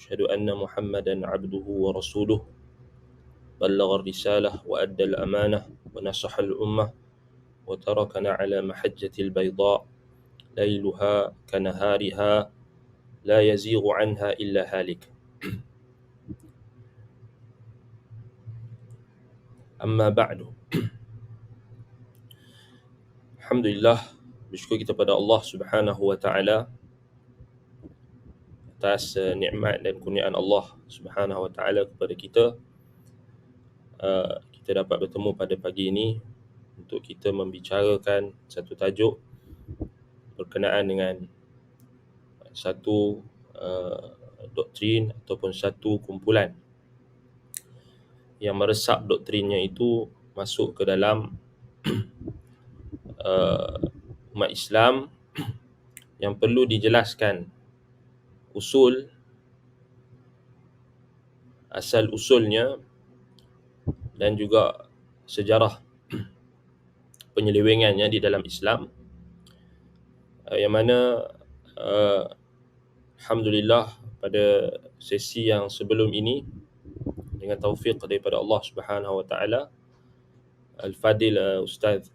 أشهد أن محمدا عبده ورسوله بلغ الرسالة وأدى الأمانة ونصح الأمة وتركنا على محجة البيضاء ليلها كنهارها لا يزيغ عنها إلا هالك. أما بعد. Alhamdulillah, bersyukur kita pada Allah Subhanahu wa taala atas nikmat dan kurniaan Allah Subhanahu wa taala kepada kita. Kita dapat bertemu pada pagi ini untuk kita membicarakan satu tajuk berkenaan dengan satu doktrin ataupun satu kumpulan yang meresap doktrinnya itu masuk ke dalam umat Islam, yang perlu dijelaskan usul, asal usulnya dan juga sejarah penyelewengannya di dalam Islam, yang mana Alhamdulillah pada sesi yang sebelum ini dengan taufik daripada Allah Subhanahu wa taala, Al-Fadil Ustaz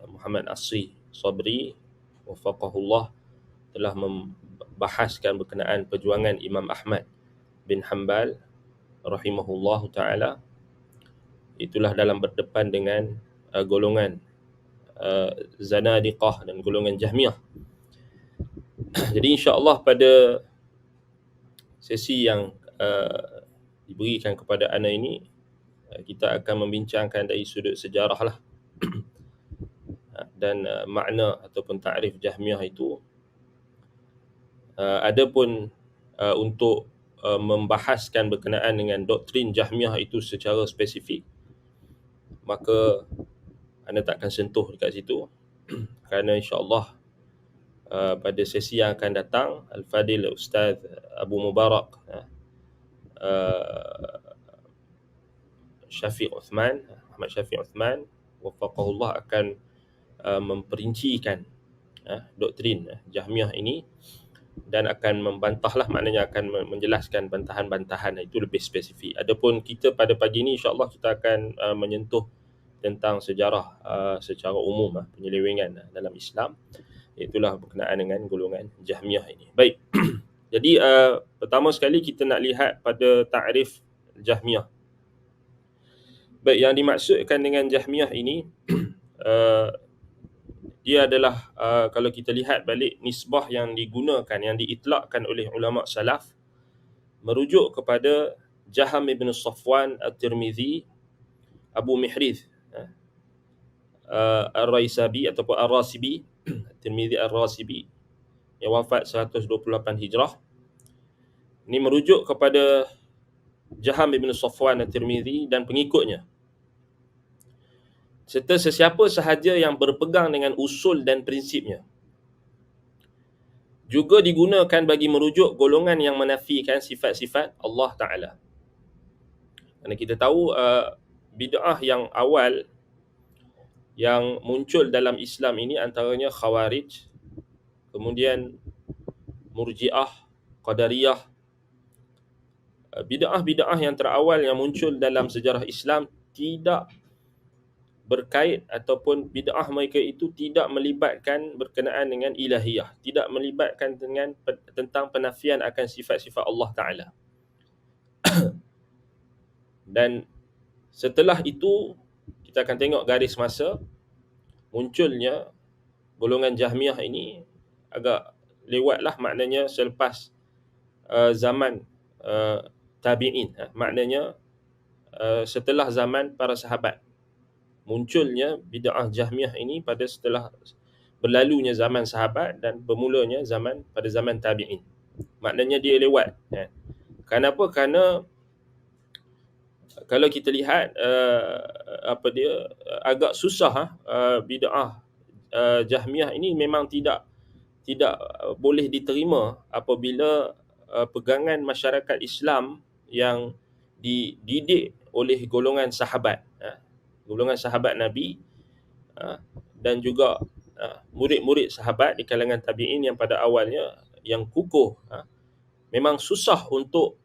Muhammad Asri Sabri wafaqahullah telah membahaskan berkenaan perjuangan Imam Ahmad bin Hanbal rahimahullahu taala. Itulah dalam berdepan dengan golongan Zanadiqah dan golongan Jahmiyah. Jadi insya-Allah pada sesi yang diberikan kepada ana ini, kita akan membincangkan dari sudut sejarah lah dan makna ataupun takrif Jahmiyah itu. Adapun untuk membahaskan berkenaan dengan doktrin Jahmiyah itu secara spesifik, maka anda tak akan sentuh dekat situ kerana insya-Allah pada sesi yang akan datang, Al-Fadil Ustaz Abu Mubarak Syafiq Uthman, Ahmad Syafiq Uthman wafaqahullah akan memperincikan doktrin Jahmiyah ini dan akan membantahlah, maknanya akan menjelaskan bantahan-bantahan itu lebih spesifik. Adapun kita pada pagi ini insya-Allah kita akan menyentuh tentang sejarah secara umum penyelewengan dalam Islam, itulah berkenaan dengan golongan Jahmiyah ini. Baik. Jadi pertama sekali kita nak lihat pada takrif Jahmiyah. Baik, yang dimaksudkan dengan Jahmiyah ini dia adalah kalau kita lihat balik nisbah yang digunakan, yang diitlakkan oleh ulama salaf, merujuk kepada Jaham ibn Safwan At-Tirmizi Abu Mihriz Ar-Raisabi ataupun Ar-Rasibi, Tirmizi Ar-Rasibi yang wafat 128 Hijrah. Ini merujuk kepada Jaham ibn Safwan At-Tirmizi dan pengikutnya, serta sesiapa sahaja yang berpegang dengan usul dan prinsipnya. Juga digunakan bagi merujuk golongan yang menafikan sifat-sifat Allah Ta'ala. Kerana kita tahu bid'ah yang awal yang muncul dalam Islam ini antaranya Khawarij, kemudian Murji'ah, Qadariyah. Bid'ah-bid'ah yang terawal yang muncul dalam sejarah Islam tidak berkait ataupun bid'ah mereka itu tidak melibatkan berkenaan dengan ilahiyah, tidak melibatkan dengan tentang penafian akan sifat-sifat Allah Ta'ala. Dan setelah itu kita akan tengok garis masa munculnya golongan Jahmiyah ini agak lewatlah, maknanya selepas zaman tabi'in, maknanya setelah zaman para sahabat. Munculnya bid'ah Jahmiyah ini pada setelah berlalunya zaman sahabat dan bermulanya pada zaman tabi'in. Maknanya dia lewat. Kenapa? Kerana kalau kita lihat agak susah bid'ah Jahmiyah ini memang tidak boleh diterima apabila pegangan masyarakat Islam yang dididik oleh golongan sahabat, golongan sahabat Nabi dan juga murid-murid sahabat di kalangan tabi'in yang pada awalnya yang kukuh, memang susah untuk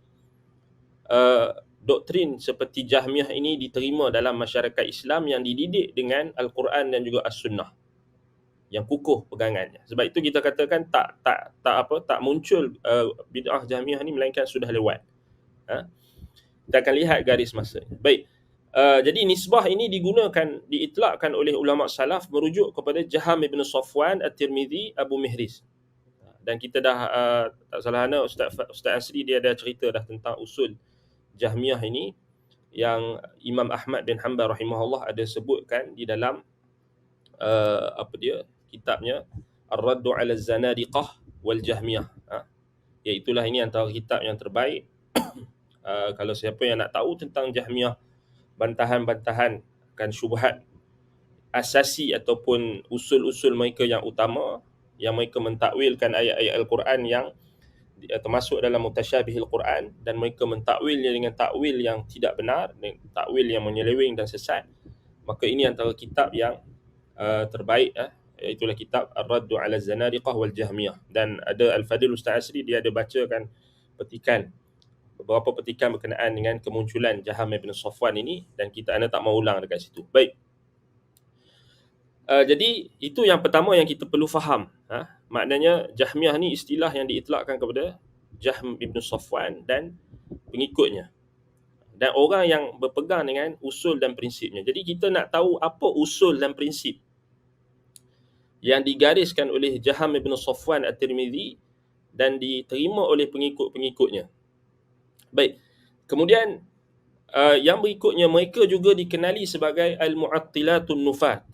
doktrin seperti Jahmiyah ini diterima dalam masyarakat Islam yang dididik dengan Al-Quran dan juga As-Sunnah, yang kukuh pegangannya. Sebab itu kita katakan tak muncul bid'ah Jahmiyah ni melainkan sudah lewat. Kita akan lihat garis masanya. Baik. Jadi nisbah ini diitlakkan oleh ulama salaf merujuk kepada Jaham ibn Safwan At-Tirmidhi Abu Mihris. Dan kita dah tak salah Ustaz Asri dia ada cerita dah tentang usul Jahmiyah ini yang Imam Ahmad bin Hanbal rahimahullah ada sebutkan di dalam kitabnya Ar-Raddu 'ala Az-Zanadiqah wal Jahmiyah. Iaitulah ini antara kitab yang terbaik. Kalau siapa yang nak tahu tentang Jahmiyah, bantahan-bantahan kan syubhat asasi ataupun usul-usul mereka yang utama, yang mereka mentakwilkan ayat-ayat Al-Quran yang termasuk dalam mutasyabihil Quran, dan mereka mentakwilnya dengan takwil yang tidak benar, takwil yang menyeleweng dan sesat, maka ini antara kitab yang terbaik, iaitulah kitab Ar-Raddu 'ala Az-Zanadiqah wal Jahmiyah. Dan ada Al-Fadil Ustaz Asri, dia ada bacakan beberapa petikan berkenaan dengan kemunculan Jaham ibn Safwan ini, dan anda tak mau ulang dekat situ. Baik. Jadi itu yang pertama yang kita perlu faham. Maknanya Jahmiyah ni istilah yang diitlakkan kepada Jahm ibn Safwan dan pengikutnya, dan orang yang berpegang dengan usul dan prinsipnya. Jadi kita nak tahu apa usul dan prinsip yang digariskan oleh Jaham ibn Safwan At-Tirmidhi dan diterima oleh pengikut-pengikutnya. Baik. Kemudian yang berikutnya, mereka juga dikenali sebagai Al-Mu'attilatun Nufat,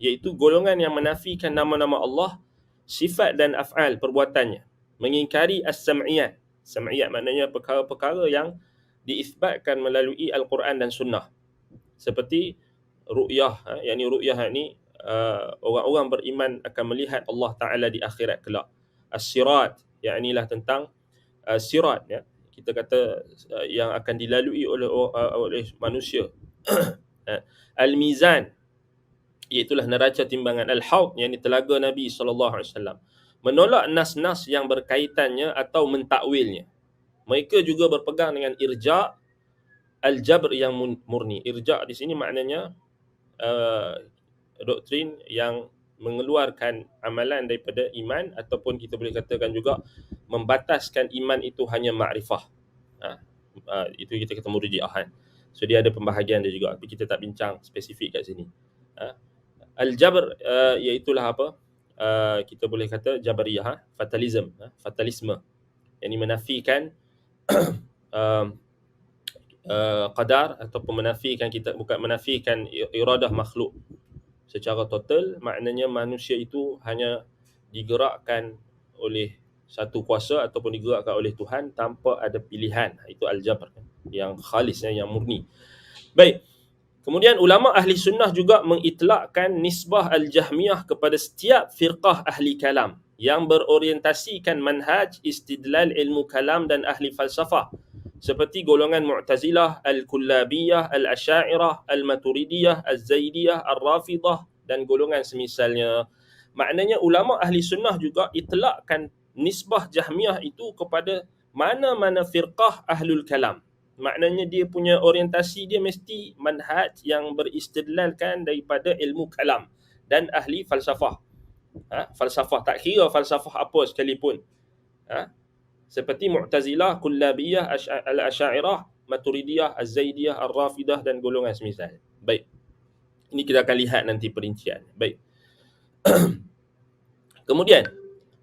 iaitu golongan yang menafikan nama-nama Allah, sifat dan af'al perbuatannya, mengingkari as-sam'iyat. Sam'iyat maknanya perkara-perkara yang diisbatkan melalui Al-Quran dan Sunnah, seperti ru'yah. Yakni ru'yah ni orang-orang beriman akan melihat Allah Ta'ala di akhirat kelak. As-sirat, yaknilah tentang sirat, ya, kita kata yang akan dilalui oleh manusia. Al-Mizan, iaitulah neraca timbangan. Al-Haud, yang telaga Nabi SAW. Menolak nas-nas yang berkaitannya atau mentakwilnya. Mereka juga berpegang dengan irja' al-jabr yang murni. Irja' di sini maknanya doktrin yang mengeluarkan amalan daripada iman, ataupun kita boleh katakan juga membataskan iman itu hanya makrifah. Itu kita kata murji'ah kan. So dia ada pembahagian dia juga, tapi kita tak bincang spesifik kat sini. Al-jabr iaitulah apa? Kita boleh kata jabariyah, fatalisme, yang menafikan qadar, ataupun menafikan, kita bukan menafikan iradah makhluk secara total. Maknanya manusia itu hanya digerakkan oleh satu kuasa ataupun digerakkan oleh Tuhan tanpa ada pilihan. Itu al-jabr yang khalis, yang murni. Baik. Kemudian ulama ahli sunnah juga mengitlakkan nisbah al-Jahmiyah kepada setiap firqah ahli kalam yang berorientasikan manhaj istidlal ilmu kalam dan ahli falsafah, seperti golongan Mu'tazilah, Al-Kullabiyah, Al-Asy'ariyah, Al-Maturidiyah, Az-Zaidiyah, Ar-Rafidah dan golongan semisalnya. Maknanya ulama ahli sunnah juga itlakkan nisbah Jahmiyah itu kepada mana-mana firqah ahlul kalam. Maknanya dia punya orientasi dia mesti manhaj yang beristidlalkan daripada ilmu kalam dan ahli falsafah. Falsafah, tak kira falsafah apa sekalipun. Seperti Mu'tazilah, Kullabiyah, Al-Asy'ariyah, Maturidiyah, Az-Zaidiyah, Ar-Rafidah dan golongan semisal. Baik. Ini kita akan lihat nanti perincian. Baik. Kemudian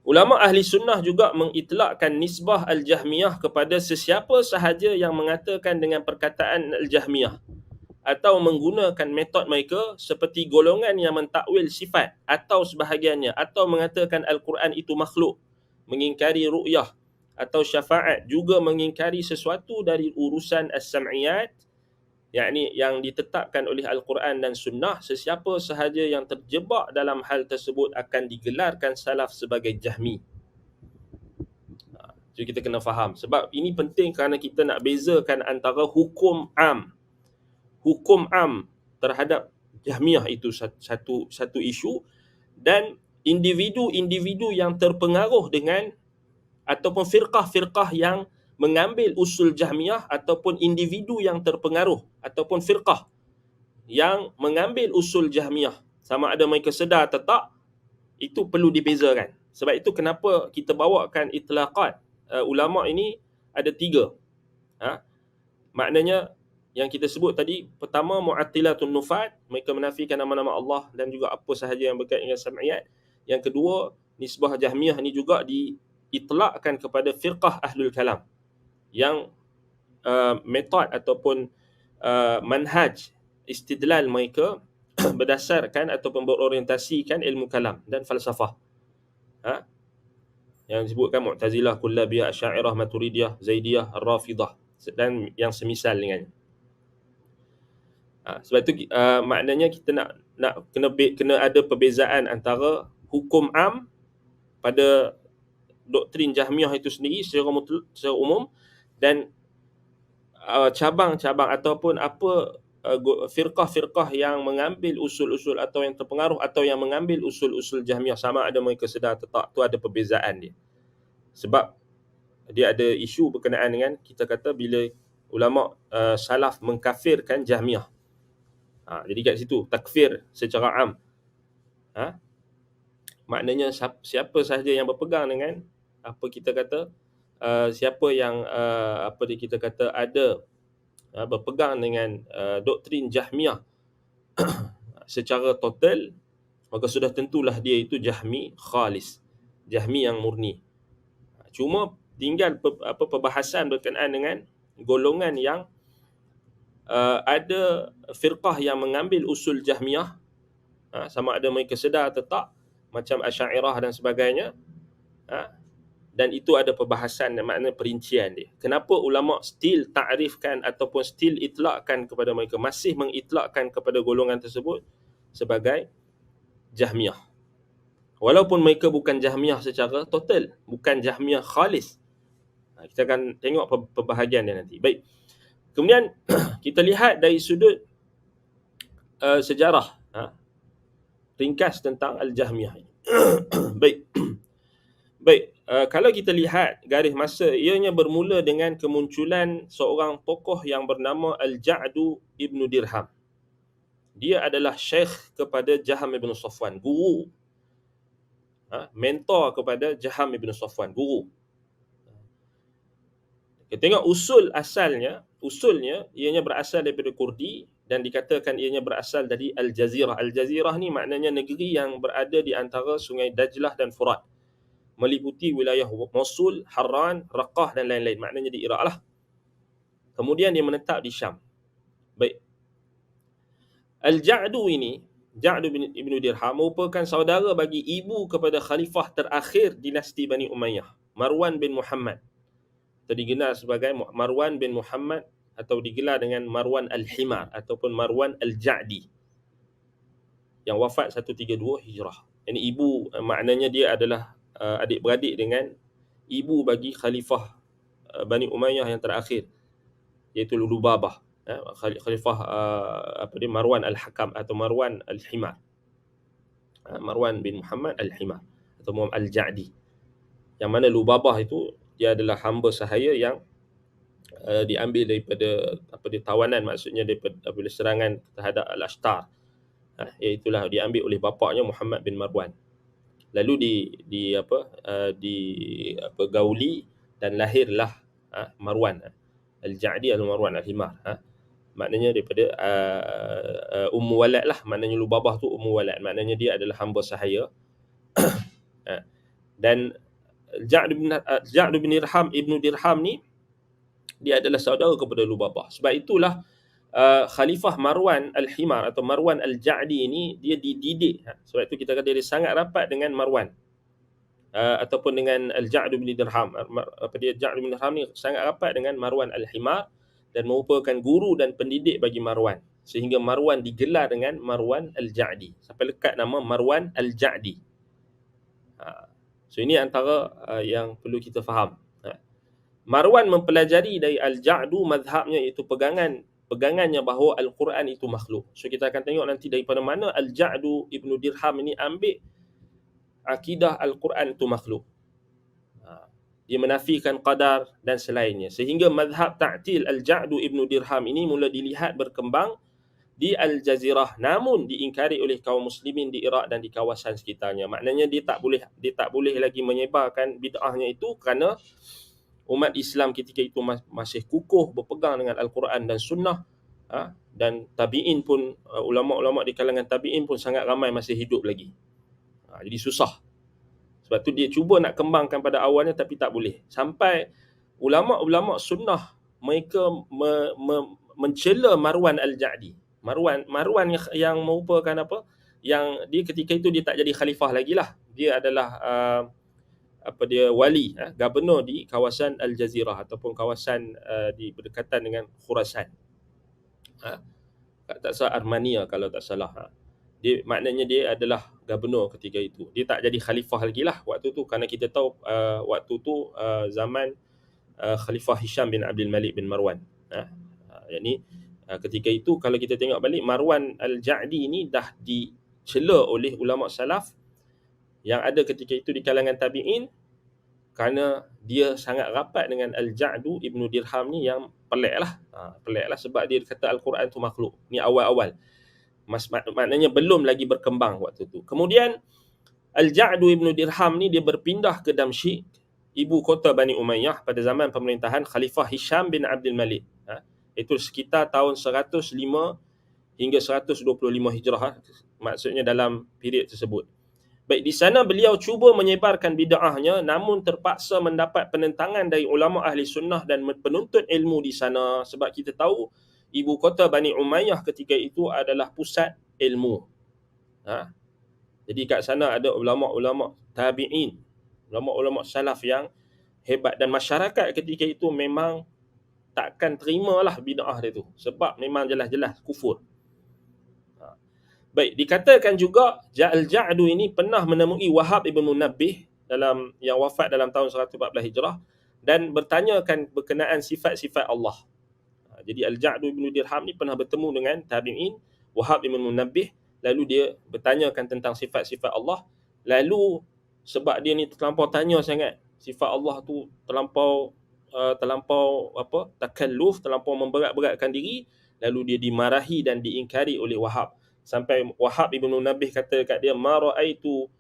ulama ahli sunnah juga mengitlakkan nisbah al-Jahmiyah kepada sesiapa sahaja yang mengatakan dengan perkataan al-Jahmiyah atau menggunakan metod mereka, seperti golongan yang mentakwil sifat atau sebahagiannya, atau mengatakan Al-Quran itu makhluk, mengingkari ru'yah atau syafaat, juga mengingkari sesuatu dari urusan as-sam'iyat, yakni yang ditetapkan oleh Al-Quran dan Sunnah. Sesiapa sahaja yang terjebak dalam hal tersebut akan digelarkan salaf sebagai Jahmi. Jadi kita kena faham. Sebab ini penting kerana kita nak bezakan antara hukum am terhadap Jahmiyah itu satu isu, dan individu-individu yang terpengaruh dengan, ataupun firqah-firqah yang mengambil usul Jahmiyah ataupun individu yang terpengaruh ataupun firqah yang mengambil usul Jahmiyah, sama ada mereka sedar atau tak, itu perlu dibezakan. Sebab itu kenapa kita bawakan itlaqat ulama ini ada 3. Maknanya yang kita sebut tadi, pertama Mu'attilatun Nufat, mereka menafikan nama-nama Allah dan juga apa sahaja yang berkaitan dengan sam'iyat. Yang kedua, nisbah Jahmiyah ni juga diitlakkan kepada firqah Ahlul Kalam yang metod ataupun manhaj istidlal mereka berdasarkan ataupun berorientasikan ilmu kalam dan falsafah. Yang disebutkan Mu'tazilah, Kullabiyah, Asy'ariyah, Maturidiyah, Zaidiyah, Rafidah dan yang semisal dengannya. Sebab itu maknanya kita nak kena ada perbezaan antara hukum am pada doktrin Jahmiyah itu sendiri secara umum dan cabang-cabang ataupun apa firqah-firqah yang mengambil usul-usul atau yang terpengaruh atau yang mengambil usul-usul Jahmiyah, sama ada mereka sedar atau tak, tu ada perbezaan dia. Sebab dia ada isu berkenaan dengan, kita kata bila ulama salaf mengkafirkan Jahmiyah. Jadi kat situ takfir secara am. Maknanya siapa sahaja yang berpegang dengan apa kita kata siapa yang kita kata ada berpegang dengan doktrin Jahmiyah secara total, maka sudah tentulah dia itu Jahmi khalis, Jahmi yang murni. Cuma tinggal perbahasan berkenaan dengan golongan yang ada firqah yang mengambil usul Jahmiyah, sama ada mereka sedar atau tak, macam Asy'ariyah dan sebagainya, dan itu ada perbahasan, makna perincian dia. Kenapa ulama still ta'rifkan ataupun still itlakkan kepada mereka, masih mengitlakkan kepada golongan tersebut sebagai Jahmiyah, walaupun mereka bukan Jahmiyah secara total, bukan Jahmiyah khalis. Kita akan tengok perbahagian dia nanti. Baik. Kemudian kita lihat dari sudut sejarah ringkas tentang Al-Jahmiyah ini. Baik, kalau kita lihat garis masa, ianya bermula dengan kemunculan seorang tokoh yang bernama Al-Ja'du Ibnu Dirham. Dia adalah syekh kepada Jaham Ibn Safwan, guru, mentor kepada Jaham Ibn Safwan, guru. Kita tengok usulnya ianya berasal daripada Kurdi dan dikatakan ianya berasal dari Al-Jazirah. Al-Jazirah ni maknanya negeri yang berada di antara sungai Dajlah dan Furat, meliputi wilayah Mosul, Harran, Raqqah dan lain-lain. Maknanya di Iraq lah. Kemudian dia menetap di Syam. Baik. Al-Ja'du ini, Ja'du Ibn Dirham, merupakan saudara bagi ibu kepada khalifah terakhir dinasti Bani Umayyah, Marwan bin Muhammad. Atau digelar sebagai Marwan bin Muhammad, atau digelar dengan Marwan Al-Himar ataupun Marwan Al-Ja'di, yang wafat 132 Hijrah. Ini ibu, maknanya dia adalah adik-beradik dengan ibu bagi khalifah Bani Umayyah yang terakhir, iaitu Lubabah, khalifah Marwan Al-Hakam atau Marwan Al-Himar, Marwan bin Muhammad Al-Himar atau Muhammad Al-Ja'di, yang mana Lubabah itu dia adalah hamba sahaya yang diambil daripada tawanan, maksudnya daripada serangan terhadap Al-Ashtar, iaitulah diambil oleh bapaknya Muhammad bin Marwan, lalu gauli dan lahirlah Marwan Al-Ja'di atau Marwan Al-Himar. Maknanya daripada Ummu Walad lah, maknanya Lubabah tu Ummu Walad, maknanya dia adalah hamba sahaya. Dan Ja'd bin Ibnu Dirham ni dia adalah saudara kepada Lubabah. Sebab itulah Khalifah Marwan Al-Himar atau Marwan Al-Ja'di ini dia dididik. Sebab itu kita kata dia sangat rapat dengan Marwan ataupun dengan Al-Ja'd bin Dirham. Ja'd bin Dirham ni sangat rapat dengan Marwan Al-Himar dan merupakan guru dan pendidik bagi Marwan, sehingga Marwan digelar dengan Marwan Al-Ja'di sampai lekat nama Marwan Al-Ja'di. So ini antara yang perlu kita faham. Marwan mempelajari dari Al-Ja'du mazhabnya, iaitu pegangannya bahawa Al-Quran itu makhluk. So kita akan tengok nanti daripada mana Al-Ja'du Ibnu Dirham ini ambil akidah Al-Quran itu makhluk. dia menafikan qadar dan selainnya. Sehingga mazhab ta'til Al-Ja'du Ibnu Dirham ini mula dilihat berkembang di Al-Jazirah, namun diingkari oleh kaum muslimin di Iraq dan di kawasan sekitarnya. Maknanya dia tak boleh lagi menyebarkan bid'ahnya itu kerana umat Islam ketika itu masih kukuh berpegang dengan Al-Quran dan Sunnah, dan tabi'in pun, ulama-ulama di kalangan tabi'in pun sangat ramai masih hidup lagi. Jadi susah. Sebab tu dia cuba nak kembangkan pada awalnya tapi tak boleh. Sampai ulama-ulama Sunnah mereka mencela Marwan Al-Ja'di. Marwan yang merupakan apa? Yang dia ketika itu dia tak jadi khalifah lagi lah. Dia adalah wali, gubernur di kawasan Al-Jazirah ataupun kawasan di berdekatan dengan Khurasan. Tak salah Armenia kalau tak salah. Maknanya dia adalah gubernur ketika itu. Dia tak jadi khalifah lagi lah waktu tu, kerana kita tahu waktu tu zaman Khalifah Hisham bin Abdul Malik bin Marwan. Jadi ketika itu kalau kita tengok balik, Marwan Al-Ja'di ni dah dicela oleh ulama salaf yang ada ketika itu di kalangan tabi'in, kerana dia sangat rapat dengan Al-Ja'du Ibnu Dirham ni yang pelik lah. Sebab dia kata Al-Quran tu makhluk. Ni awal-awal. Maknanya belum lagi berkembang waktu tu. Kemudian Al-Ja'du Ibnu Dirham ni dia berpindah ke Damsyik, ibu kota Bani Umayyah pada zaman pemerintahan Khalifah Hisham bin Abdul Malik. Itu sekitar tahun 105 hingga 125 Hijrah. Maksudnya dalam period tersebut. Baik, di sana beliau cuba menyebarkan bid'ahnya, namun terpaksa mendapat penentangan dari ulama ahli sunnah dan penuntut ilmu di sana. Sebab kita tahu ibu kota Bani Umayyah ketika itu adalah pusat ilmu. Jadi kat sana ada ulama-ulama tabi'in, ulama-ulama salaf yang hebat, dan masyarakat ketika itu memang takkan terimalah bid'ah dia tu, sebab memang jelas-jelas kufur. Baik, dikatakan juga Al-Ja'du ini pernah menemui Wahab ibn Munabbih yang wafat dalam tahun 114 Hijrah dan bertanyakan berkenaan sifat-sifat Allah. Jadi Al-Ja'du ibn Dirham ni pernah bertemu dengan tabi'in Wahab ibn Munabbih, lalu dia bertanyakan tentang sifat-sifat Allah. Lalu sebab dia ni terlampau tanya sangat, sifat Allah tu terlampau takalluf, terlampau memberat-beratkan diri, lalu dia dimarahi dan diingkari oleh Wahab. Sampai Wahab ibn Munabbih kata kat dia, ma ra'aituka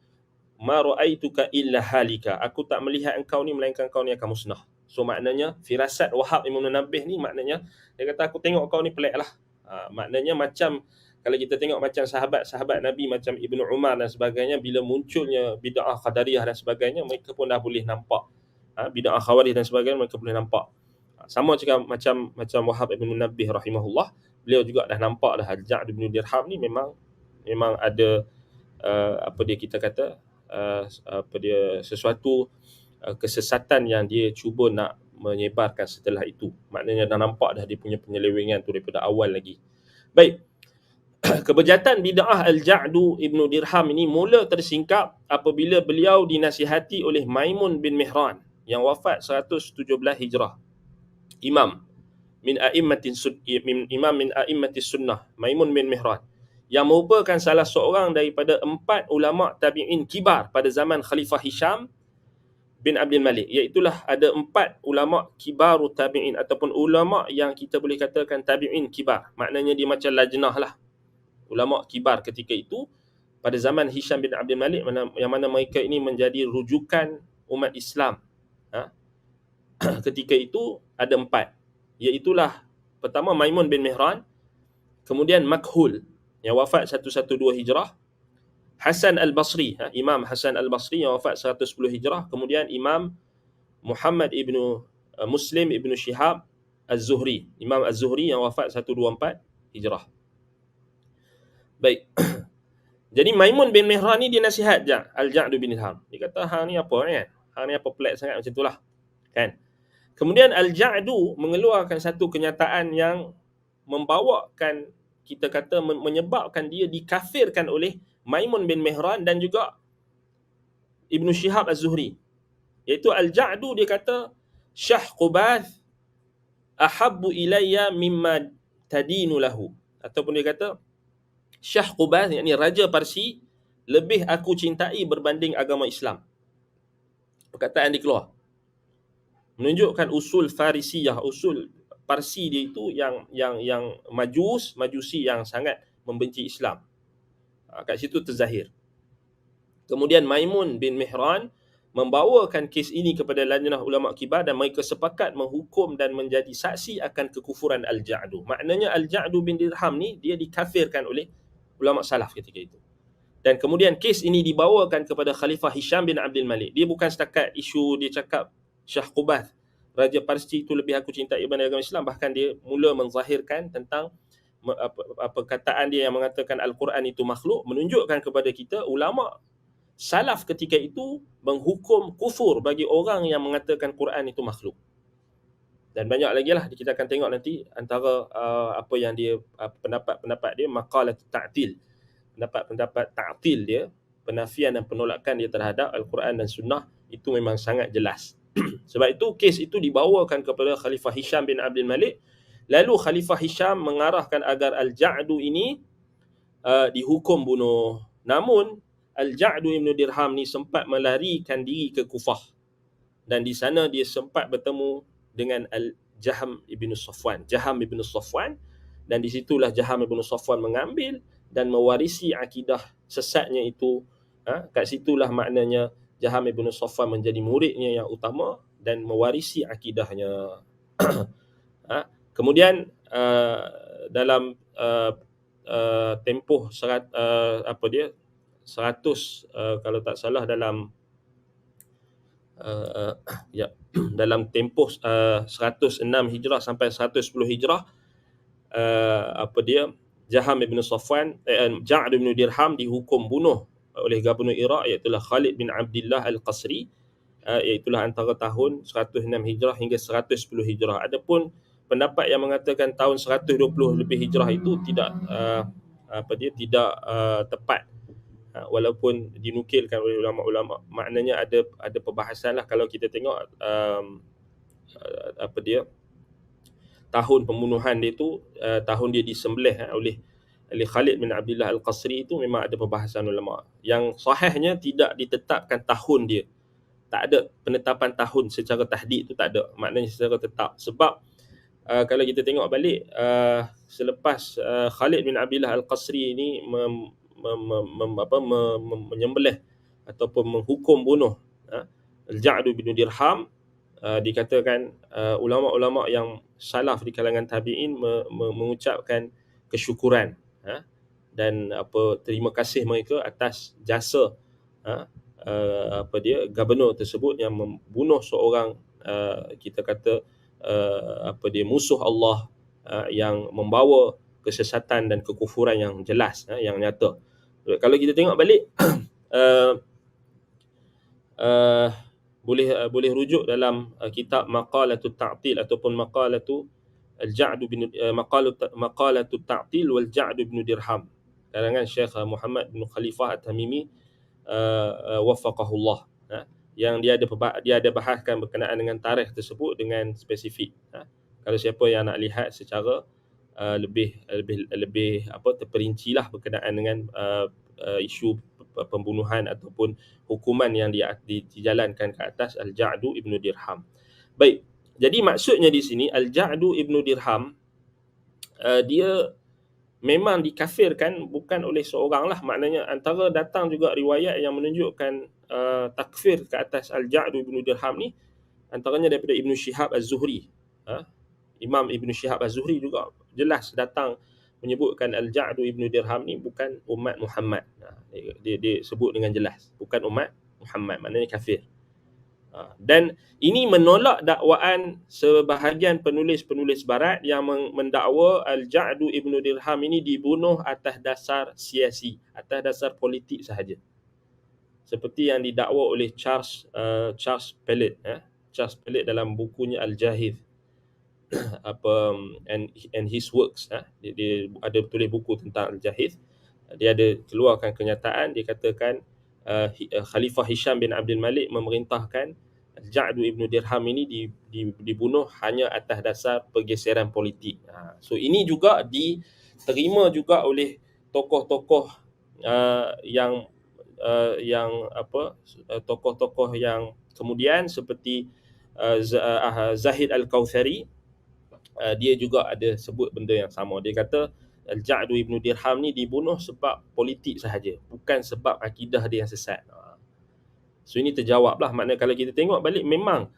illa halika. Aku tak melihat engkau ni melainkan engkau ni akan musnah. So maknanya firasat Wahab ibn Munabbih ni, maknanya dia kata aku tengok kau ni pelik lah. Maknanya macam kalau kita tengok macam sahabat-sahabat Nabi macam Ibnu Umar dan sebagainya, bila munculnya bid'ah Qadariyah dan sebagainya, mereka pun dah boleh nampak. Bid'ah Khawarij dan sebagainya mereka boleh nampak. Sama juga macam Wahab ibn Munabbih rahimahullah, beliau juga dah nampak dah Al-Ja'd bin Dirham ni memang ada sesuatu kesesatan yang dia cuba nak menyebarkan setelah itu. Maknanya dah nampak dah dia punya penyelewengan tu daripada awal lagi. Baik. Kebejatan bid'ah Al-Ja'du Ibnu Dirham ini mula tersingkap apabila beliau dinasihati oleh Maimun bin Mihran yang wafat 117 Hijrah. Imam min a'immatis sunnah, Maimun bin Mihran, yang merupakan salah seorang daripada 4 ulama tabi'in kibar pada zaman Khalifah Hisham bin Abdul Malik. Iaitulah ada 4 ulama kibaru tabi'in ataupun ulama yang kita boleh katakan tabi'in kibar. Maknanya dia macam lajnah lah. Ulama kibar ketika itu pada zaman Hisham bin Abdul Malik, yang mana mereka ini menjadi rujukan umat Islam. Ketika itu ada 4. Iaitulah pertama Maimun bin Mihran, kemudian Makhul yang wafat 112 Hijrah, Hasan Al-Basri, Imam Hasan Al-Basri yang wafat 110 Hijrah, kemudian Imam Muhammad ibnu Muslim ibnu Shihab Az-Zuhri, Imam Az-Zuhri yang wafat 124 Hijrah. Baik. Jadi Maimun bin Mihran ni dia nasihat Al-Ja'd bin Dirham. Dia kata hang ni apa kan? Hang ni apa pelik sangat macam itulah. Kan? Kemudian Al-Ja'du mengeluarkan satu kenyataan yang membawakan, kita kata menyebabkan dia dikafirkan oleh Maimun bin Mihran dan juga Ibnu Shihab Az-Zuhri. Iaitu Al-Ja'du dia kata Syah Qubath ahabbu ilayya mimma tadinu lahu. Ataupun dia kata Syah Qubath, yakni Raja Parsi, lebih aku cintai berbanding agama Islam. Perkataan dia keluar. menunjukkan usul Farisiyah, usul Parsi dia itu yang majusi yang sangat membenci Islam. Kat situ terzahir. Kemudian Maimun bin Mihran membawakan kes ini kepada lajnah ulama kibar dan mereka sepakat menghukum dan menjadi saksi akan kekufuran Al-Ja'du. Maknanya Al-Ja'du bin Dirham ni dia dikafirkan oleh ulama salaf ketika itu. Dan kemudian kes ini dibawakan kepada Khalifah Hisham bin Abdul Malik. Dia bukan setakat isu dia cakap Shah Qubath, Raja Parsi itu lebih aku cintai daripada agama Islam. Bahkan dia mula menzahirkan tentang perkataan dia yang mengatakan Al-Quran itu makhluk, menunjukkan kepada kita ulama salaf ketika itu menghukum kufur bagi orang yang mengatakan Quran itu makhluk. Dan banyak lagi lah kita akan tengok nanti antara apa yang dia pendapat-pendapat dia, maqalat ta'til, pendapat-pendapat ta'til dia, penafian dan penolakan dia terhadap Al-Quran dan Sunnah itu memang sangat jelas. Sebab itu kes itu dibawakan kepada Khalifah Hisham bin Abdul Malik. Lalu Khalifah Hisham mengarahkan agar Al-Ja'du ini dihukum bunuh. Namun Al-Ja'du ibn Dirham ni sempat melarikan diri ke Kufah. Dan di sana dia sempat bertemu dengan Al-Jaham ibn Safwan. Jaham ibn Safwan. Dan di situlah Jaham ibn Safwan mengambil dan mewarisi akidah sesatnya itu. Kat situlah maknanya Jaham ibn Safwan menjadi muridnya yang utama dan mewarisi akidahnya. Kemudian dalam tempoh 100 kalau tak salah dalam dalam tempoh 106 Hijrah sampai 110 Hijrah Jaham ibn Safwan Ja'd ibn Dirham dihukum bunuh oleh Gubernur Iraq iaitu Khalid bin Abdullah Al-Qasri, iaitulah antara tahun 106 Hijrah hingga 110 Hijrah. Adapun pendapat yang mengatakan tahun 120 lebih Hijrah itu tidak tidak tepat, walaupun dinukilkan oleh ulama-ulama. Maknanya ada perbahasan lah kalau kita tengok tahun pembunuhan dia tu, tahun dia disembelih oleh Khalid bin Abdullah Al-Qasri itu memang ada perbahasan ulama. Yang sahihnya tidak ditetapkan tahun dia. Tak ada penetapan tahun secara tahdid tu, tak ada. Maknanya secara tetap. Sebab kalau kita tengok balik selepas Khalid bin Abdullah Al-Qasri ini menyembelih ataupun menghukum bunuh Al-Ja'du bin Dirham, dikatakan ulama-ulama yang salaf di kalangan tabi'in mengucapkan kesyukuran dan terima kasih mereka atas jasa gubernur tersebut yang membunuh seorang kita kata musuh Allah yang membawa kesesatan dan kekufuran yang jelas, yang nyata. Kalau kita tengok balik boleh rujuk dalam kitab Maqalatut Ta'til ataupun Maqalatu Al-Ja'd bin Maqalatut Ta'til wal Ja'd bin Dirham, karangan Syekh Muhammad bin Khalifah At-Tamimi waffaqahullah, yang dia ada bahaskan berkenaan dengan tarikh tersebut dengan spesifik. Kalau siapa yang nak lihat secara lebih terperincilah berkenaan dengan isu pembunuhan ataupun hukuman yang dijalankan ke atas Al-Ja'du ibn Dirham. Baik, jadi maksudnya di sini Al-Ja'du ibn Dirham dia memang dikafirkan bukan oleh seorang lah. Maknanya antara datang juga riwayat yang menunjukkan takfir ke atas Al-Ja'du ibn Dirham ni, antaranya daripada Ibn Shihab Az-Zuhri. Imam Ibn Shihab Az-Zuhri juga jelas datang menyebutkan Al-Ja'du ibn Dirham ni bukan umat Muhammad. Dia sebut dengan jelas bukan umat Muhammad, maknanya kafir. Dan ini menolak dakwaan sebahagian penulis-penulis barat yang mendakwa Al-Ja'du ibn Dirham ini dibunuh atas dasar siasi, atas dasar politik sahaja. Seperti yang didakwa oleh Charles Pellet, Charles Pellet dalam bukunya Al-Jahid and his works. Dia ada tulis buku tentang Al-Jahid. Dia ada keluarkan kenyataan, dia katakan Khalifah Hisham bin Abdul Malik memerintahkan Al-Ja'du ibn Dirham ini dibunuh hanya atas dasar pergeseran politik. So ini juga diterima juga oleh tokoh-tokoh tokoh-tokoh yang kemudian seperti Zahid Al-Kautsari, dia juga ada sebut benda yang sama. Dia kata Al-Ja'du ibnu Dirham ni dibunuh sebab politik sahaja, bukan sebab akidah dia yang sesat. So ini terjawab lah. Maknanya kalau kita tengok balik memang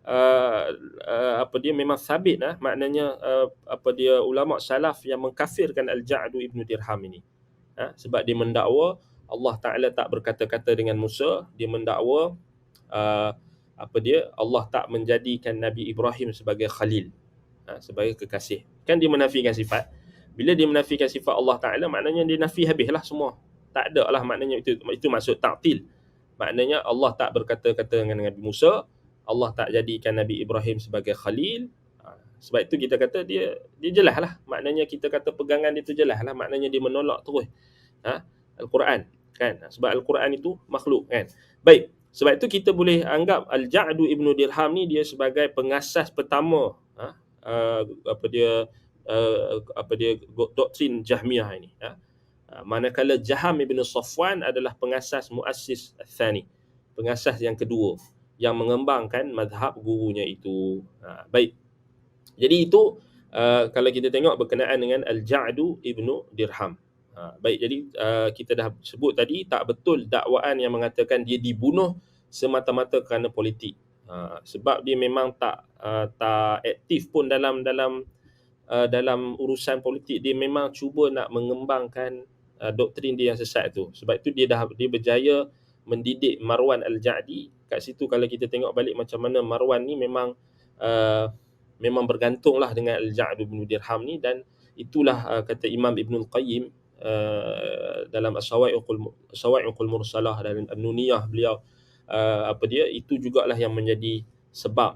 apa dia memang sabit maknanya apa dia ulama salaf yang mengkafirkan Al-Ja'du ibnu Dirham ini. Sebab dia mendakwa Allah Ta'ala tak berkata-kata dengan Musa. Dia mendakwa apa dia Allah tak menjadikan Nabi Ibrahim sebagai khalil, sebagai kekasih. Kan dia menafikan sifat. Bila dia menafikan sifat Allah Ta'ala, maknanya dia nafi habislah semua. Tak ada lah, maknanya itu maksud ta'til. Maknanya Allah tak berkata-kata dengan Nabi Musa, Allah tak jadikan Nabi Ibrahim sebagai khalil. Sebab itu kita kata dia jelas lah. Maknanya kita kata pegangan dia tu jelas lah. Maknanya dia menolak terus Al-Quran kan. Sebab Al-Quran itu makhluk kan. Baik, sebab itu kita boleh anggap Al-Ja'du ibnu Dirham ni dia sebagai pengasas pertama apa dia doktrin Jahmiyah ini. Manakala Jaham ibn Safwan adalah pengasas muassis al-thani, pengasas yang kedua yang mengembangkan mazhab gurunya itu. Baik. Jadi itu kalau kita tengok berkenaan dengan Al-Ja'du ibnu Dirham. Baik, jadi kita dah sebut tadi tak betul dakwaan yang mengatakan dia dibunuh semata-mata kerana politik. Sebab dia memang tak aktif pun dalam urusan politik. Dia memang cuba nak mengembangkan doktrin dia yang sesat tu. Sebab itu dia berjaya mendidik Marwan Al-Ja'di. Kat situ kalau kita tengok balik macam mana Marwan ni memang bergantunglah dengan Al-Ja'd bin Dirham ni. Dan itulah kata Imam Ibnul Qayyim dalam As-Sawa'iqul Mursalah dan An-Nuniyah beliau, apa dia, itu jugalah yang menjadi sebab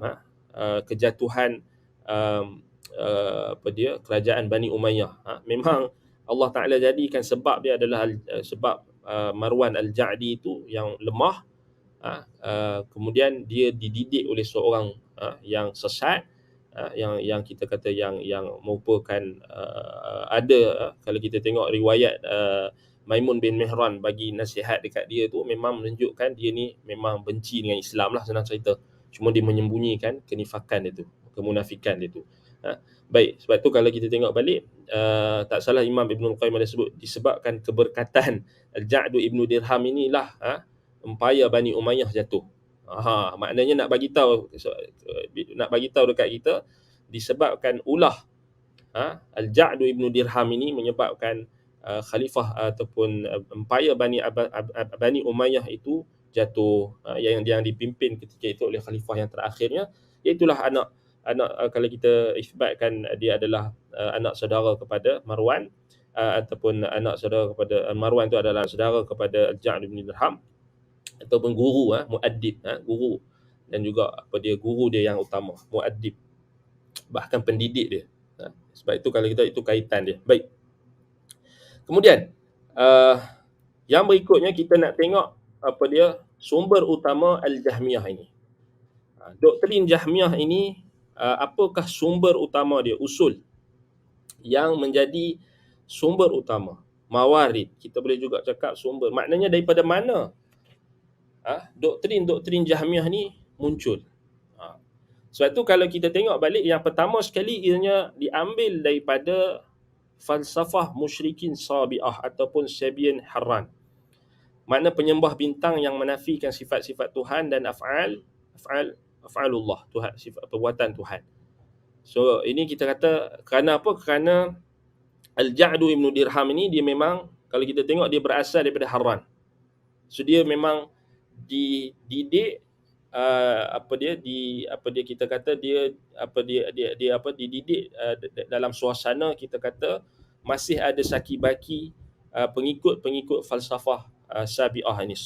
kejatuhan apa dia kerajaan Bani Umayyah. Memang Allah Ta'ala jadikan sebab dia adalah sebab Marwan Al-Ja'di itu yang lemah. Kemudian dia dididik oleh seorang yang sesat, yang kita kata yang merupakan ada kalau kita tengok riwayat Maimun bin Mihran bagi nasihat dekat dia tu, memang menunjukkan dia ni memang benci dengan Islam lah, senang cerita. Cuma dia menyembunyikan kenifakan dia tu, kemunafikan dia tu. Baik, sebab tu kalau kita tengok balik, tak salah Imam Ibnul Qayyim ada sebut disebabkan keberkatan Al-Ja'du ibnu Dirham inilah empayar Bani Umayyah jatuh. Maknanya nak bagi tahu dekat kita, disebabkan ulah Al-Ja'du ibnu Dirham ini menyebabkan khalifah ataupun empayar Bani Umayyah itu jatuh, yang dipimpin ketika itu oleh khalifah yang terakhirnya, iaitulah anak kalau kita isbatkan dia adalah anak saudara kepada Marwan, ataupun anak saudara kepada Marwan itu adalah saudara kepada Al-Ja'd bin Dirham, ataupun guru, muaddib, guru, dan juga apa dia guru dia yang utama, muaddib, bahkan pendidik dia. Sebab itu kalau kita itu kaitan dia. Baik. Kemudian yang berikutnya kita nak tengok apa dia sumber utama Al-Jahmiyah ini. Doktrin Jahmiyah ini, apakah sumber utama dia, usul yang menjadi sumber utama, mawarid, kita boleh juga cakap sumber, maknanya daripada mana doktrin Jahmiyah ni muncul. Sebab tu kalau kita tengok balik, yang pertama sekali ianya diambil daripada falsafah musyrikin Sabi'ah ataupun Sabian Harran. Makna penyembah bintang yang menafikan sifat-sifat Tuhan dan af'alullah, Tuhan, sifat perbuatan Tuhan. So ini kita kata kerana apa? Kerana Al-Ja'du ibnu Dirham ini dia memang, kalau kita tengok, dia berasal daripada Harran. So dia memang dididik kita kata dididik dalam suasana kita kata masih ada saki-baki pengikut falsafah Sabi'ah ini,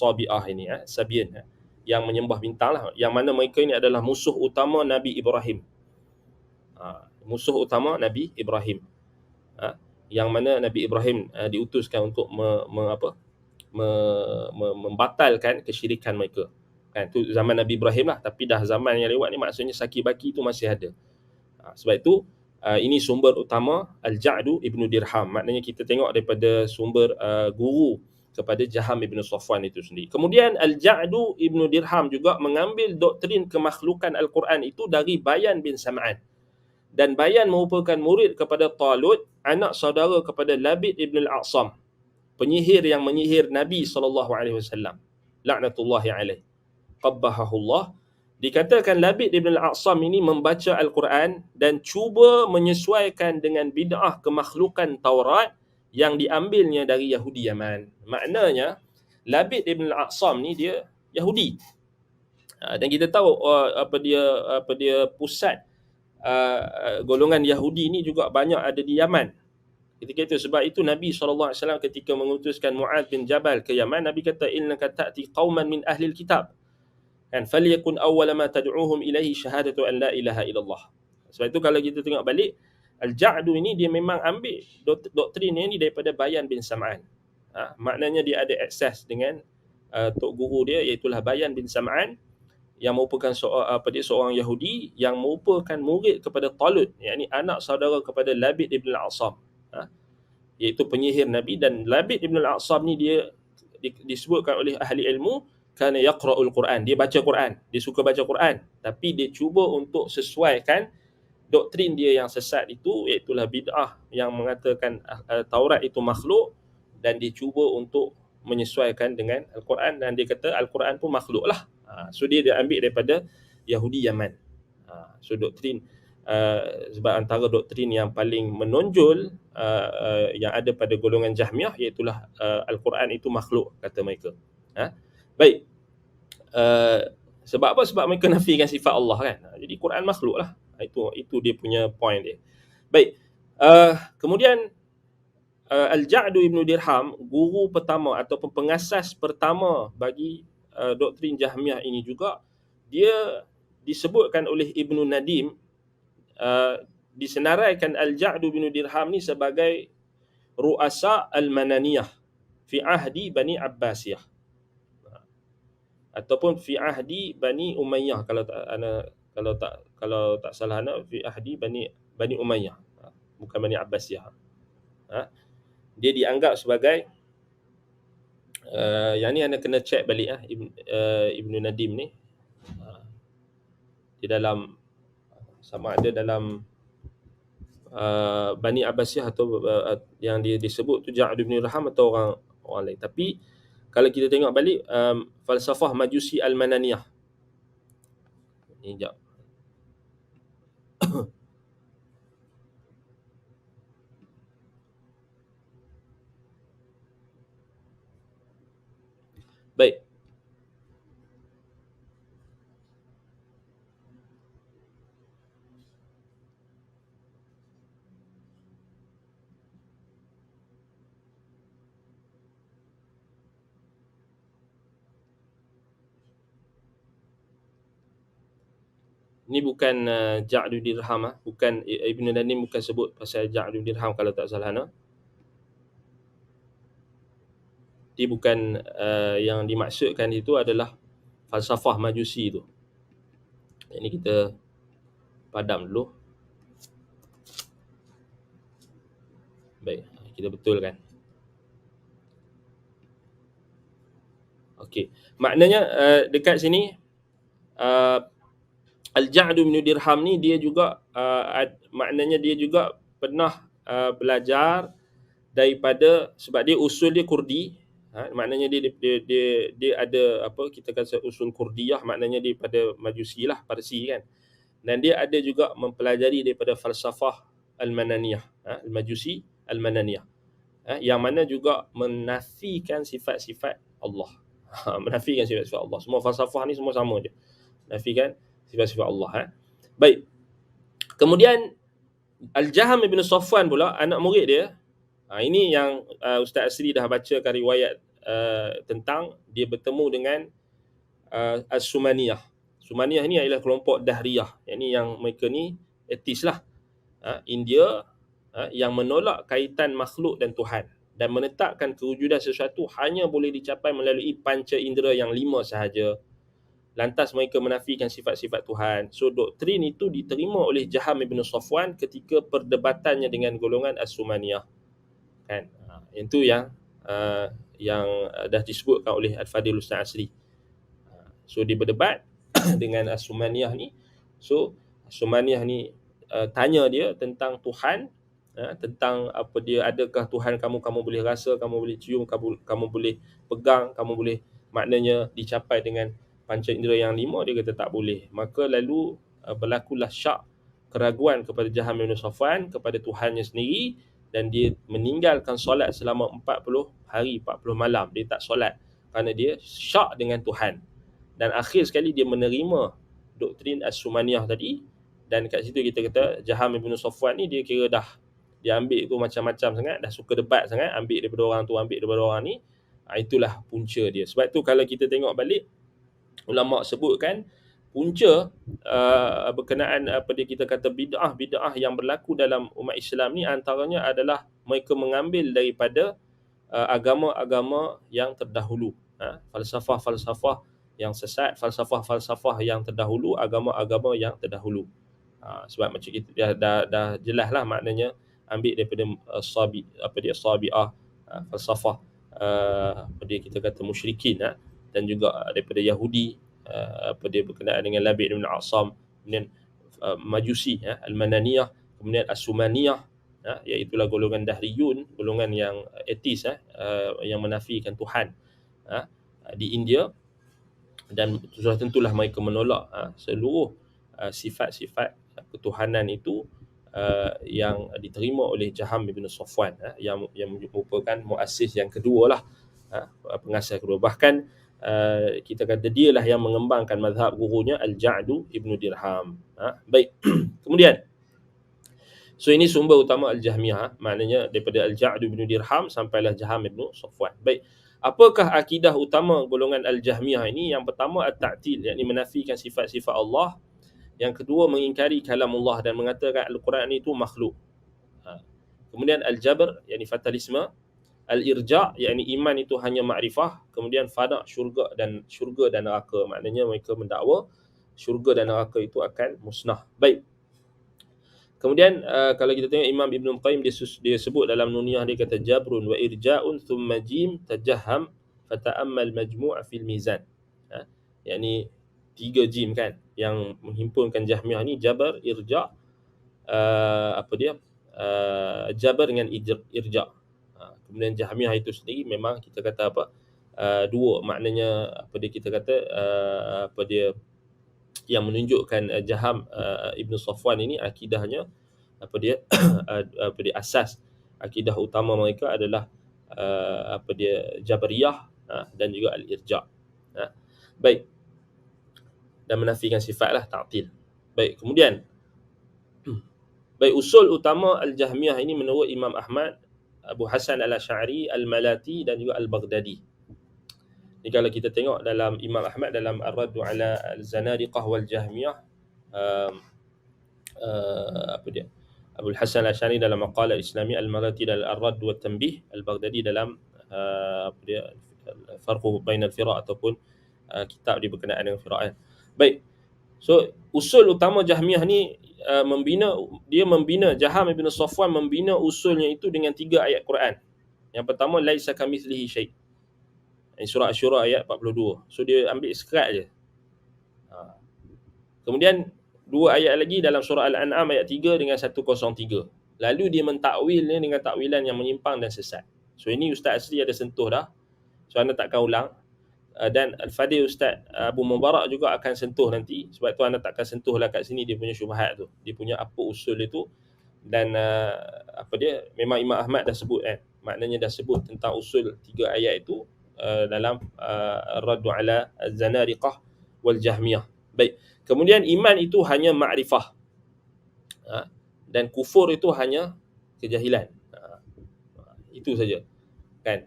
Sabian, yang menyembah bintang lah, yang mana mereka ini adalah musuh utama Nabi Ibrahim. Musuh utama Nabi Ibrahim. Yang mana Nabi Ibrahim diutuskan untuk membatalkan kesyirikan mereka. Kan, tu zaman Nabi Ibrahim lah, tapi dah zaman yang lewat ni maksudnya saki-baki tu masih ada. Sebab itu ini sumber utama Al-Ja'du ibnu Dirham. Maknanya kita tengok daripada sumber guru kepada Jaham ibn Safwan itu sendiri. Kemudian Al-Ja'du ibn Dirham juga mengambil doktrin kemakhlukan Al-Quran itu dari Bayan bin Sam'an. Dan Bayan merupakan murid kepada Talut, anak saudara kepada Labid ibn Al-A'sam, penyihir yang menyihir Nabi SAW. La'natullahi alaih. Qabbahahullah. Dikatakan Labid ibn Al-A'sam ini membaca Al-Quran dan cuba menyesuaikan dengan bid'ah kemakhlukan Taurat yang diambilnya dari Yahudi Yaman. Maknanya, Labid ibn Al-A'sam ni dia Yahudi. Dan kita tahu apa dia pusat golongan Yahudi ni juga banyak ada di Yaman. Ketika itu, sebab itu Nabi SAW ketika mengutuskan Mu'adz bin Jabal ke Yaman, Nabi kata, innaka ta'ti qauman min ahli kitab, kan, falyakun awwala ma tad'uhum ilaihi syahadatu an la ilaha illallah. Sebab itu kalau kita tengok balik, Al-Ja'du ini dia memang ambil doktrin ini daripada Bayan bin Sam'an. Maknanya dia ada akses dengan tok guru dia, iaitulah Bayan bin Sam'an, yang merupakan seorang Yahudi yang merupakan murid kepada Talut, yakni anak saudara kepada Labid ibn Al-A'sam, iaitu penyihir Nabi. Dan Labid ibn Al-A'sam ni dia disebutkan oleh ahli ilmu kerana yaqra'ul Quran, dia baca Quran, dia suka baca Quran, tapi dia cuba untuk sesuaikan doktrin dia yang sesat itu, iaitulah bid'ah yang mengatakan Taurat itu makhluk, dan dia cuba untuk menyesuaikan dengan Al-Quran, dan dia kata Al-Quran pun makhluk lah. So dia ambil daripada Yahudi Yaman. So doktrin sebab antara doktrin yang paling menonjol yang ada pada golongan Jahmiyah, iaitulah Al-Quran itu makhluk, kata mereka. Baik. Sebab apa? Sebab mereka nafikan sifat Allah, kan. Jadi Quran makhluk lah. Itu dia punya point dia. Baik. Kemudian Al-Ja'du ibn Dirham, guru pertama ataupun pengasas pertama bagi doktrin Jahmiyah ini juga, dia disebutkan oleh Ibn Nadim, disenaraikan Al-Ja'du bin Dirham ni sebagai ru'asa al-Mananiyah fi ahdi Bani Abbasiyah, ataupun fi ahdi Bani Umayyah, kalau tak salah ana, fi ahdi Bani Umayyah, bukan Bani Abbasiyah. Dia dianggap sebagai yang ni anda kena check balik Ibn Nadim ni, di dalam sama ada dalam Bani Abbasiyah atau yang dia disebut tu Ja'd bin Dirham atau orang lain. Tapi kalau kita tengok balik falsafah Majusi Al-Mananiyah ni, jap. Baik. Ni bukan Ja'd bin Dirham, bukan Ibn Nadim, bukan sebut pasal Ja'd bin Dirham kalau tak salah ana. Dia bukan yang dimaksudkan itu adalah falsafah Majusi tu. Ini kita padam dulu. Baik, kita betulkan. Okey, maknanya dekat sini Al-Ja'd bin Dirham ni dia juga maknanya dia juga pernah belajar daripada, sebab dia usul dia Kurdi. Maknanya dia ada apa kita kata usul Kurdiyah, maknanya daripada Majusi lah, Parsi, kan. Dan dia ada juga mempelajari daripada falsafah Al-Mananiyah, Al-Majusi Al-Mananiyah, yang mana juga menafikan sifat-sifat Allah. Menafikan sifat-sifat Allah. Semua falsafah ni semua sama je, nafikan sifat-sifat Allah. Baik. Kemudian Al-Jaham ibn Safwan pula, anak murid dia. Ini yang Ustaz Asri dah bacakan riwayat tentang dia bertemu dengan As-Sumaniyah. Sumaniyah ni adalah kelompok Dahriyah. Yang mereka ni ateis lah. India, yang menolak kaitan makhluk dan Tuhan, dan menetapkan kewujudan sesuatu hanya boleh dicapai melalui panca indera yang 5 sahaja. Lantas mereka menafikan sifat-sifat Tuhan. So doktrin itu diterima oleh Jaham ibn Safwan ketika perdebatannya dengan golongan As-Sumaniyah, kan. Itu yang yang dah disebutkan oleh Al-Fadhil Ustaz Asri. So dia berdebat dengan As-Sumaniyah ni. So As-Sumaniyah ni tanya dia tentang Tuhan, tentang apa dia, adakah Tuhan kamu boleh rasa, kamu boleh cium, kamu boleh pegang, kamu boleh maknanya dicapai dengan panca indera yang 5. Dia kata tak boleh. Maka lalu berlakulah syak, keraguan kepada Jaham bin Safwan kepada Tuhannya sendiri, dan dia meninggalkan solat selama 40 hari 40 malam. Dia tak solat kerana dia syak dengan Tuhan. Dan akhir sekali dia menerima doktrin As-Sumaniyah tadi. Dan kat situ kita kata Jaham bin Safwan ni dia kira dah, dia ambil tu macam-macam sangat, dah suka debat sangat, ambil daripada orang tu, ambil daripada orang ni. Itulah punca dia. Sebab tu kalau kita tengok balik, ulama sebutkan punca berkenaan apa dia kita kata bid'ah yang berlaku dalam umat Islam ni, antaranya adalah mereka mengambil daripada agama-agama yang terdahulu, falsafah-falsafah yang sesat, falsafah-falsafah yang terdahulu, agama-agama yang terdahulu. Sebab macam kita dah jelaslah maknanya ambil daripada sabi'ah, falsafah apa dia kita kata musyrikin, dan juga daripada Yahudi, apa dia berkenaan dengan Labid bin Asam, kemudian Majusi, Al-Mananiyah, kemudian As-Sumaniyah, iaitulah golongan Dahriyun, golongan yang ateis, yang menafikan Tuhan di India. Dan sudah tentulah mereka menolak seluruh sifat-sifat ketuhanan itu yang diterima oleh Jaham bin Safwan, yang merupakan muassis yang kedua lah, pengasas kedua. Bahkan kita kata dialah yang mengembangkan mazhab gurunya Al-Ja'du Ibnu Dirham. Baik. Kemudian, so ini sumber utama Al-Jahmiyah, maknanya daripada Al-Ja'du Ibnu Dirham sampailah Jaham bin Safwan. Baik. Apakah akidah utama golongan Al-Jahmiyah ini? Yang pertama at-ta'til, yakni menafikan sifat-sifat Allah. Yang kedua mengingkari kalamullah dan mengatakan Al-Quran itu makhluk. Kemudian al-jabr, yakni fatalisme. Al-irja', yakni iman itu hanya makrifah. Kemudian fana, syurga dan neraka. Maknanya mereka mendakwa syurga dan neraka itu akan musnah. Baik. Kemudian kalau kita tengok Imam Ibn Qayyim, dia sebut dalam Nuniyah, dia kata jabrun wa irja'un thumma jim tajahham fata'ammal majmu' fil mizan. Yakni 3 jim kan yang menghimpunkan Jahmiyah ni, jabar, irja', jabar dengan irja'. Kemudian Jahmiyah itu sendiri memang kita kata dua, maknanya kita kata yang menunjukkan Jaham Ibn Safwan ini akidahnya asas akidah utama mereka adalah Jabariyah dan juga al-irja'. Baik. Dan menafikan sifatlah ta'til. Baik, kemudian usul utama Al-Jahmiyah ini menurut Imam Ahmad, Abu Hasan Al-Asy'ari, Al-Malati dan juga Al-Baghdadi. Ni kalau kita tengok dalam Imam Ahmad dalam Ar-Raddu ala Al-Zanadiqah wal Jahmiyah, Abu Hasan Al-Asy'ari dalam Maqalah Islami, Al-Malati dalam Ar-Radd wa Tanbih, Al-Baghdadi dalam Farqu bainal Firaq ataupun kitab dia berkenaan dengan firaq. Baik. So usul utama Jahmiyah ni membina Jaham bin Safwan membina usulnya itu dengan 3 ayat Quran. Yang pertama, laisa kamitslihi syai'. Surah Asy-Syura ayat 42. So dia ambil sekerat je. Kemudian 2 ayat lagi dalam surah Al-An'am ayat 3 dengan 103. Lalu dia mentakwilnya dengan takwilan yang menyimpang dan sesat. So ini Ustaz Asri ada sentuh dah. So anda takkan ulang. Dan Al-Fadhil Ustaz Abu Mubarak juga akan sentuh nanti. Sebab tu anda takkan sentuh lah kat sini dia punya syubhat tu. Dia punya apa usul itu. Dan memang Imam Ahmad dah sebut maknanya dah sebut tentang usul 3 ayat itu dalam Raddu ala Az-Zanadiqah wal Jahmiyah. Baik. Kemudian iman itu hanya makrifah. Dan kufur itu hanya kejahilan. Itu saja. Kan?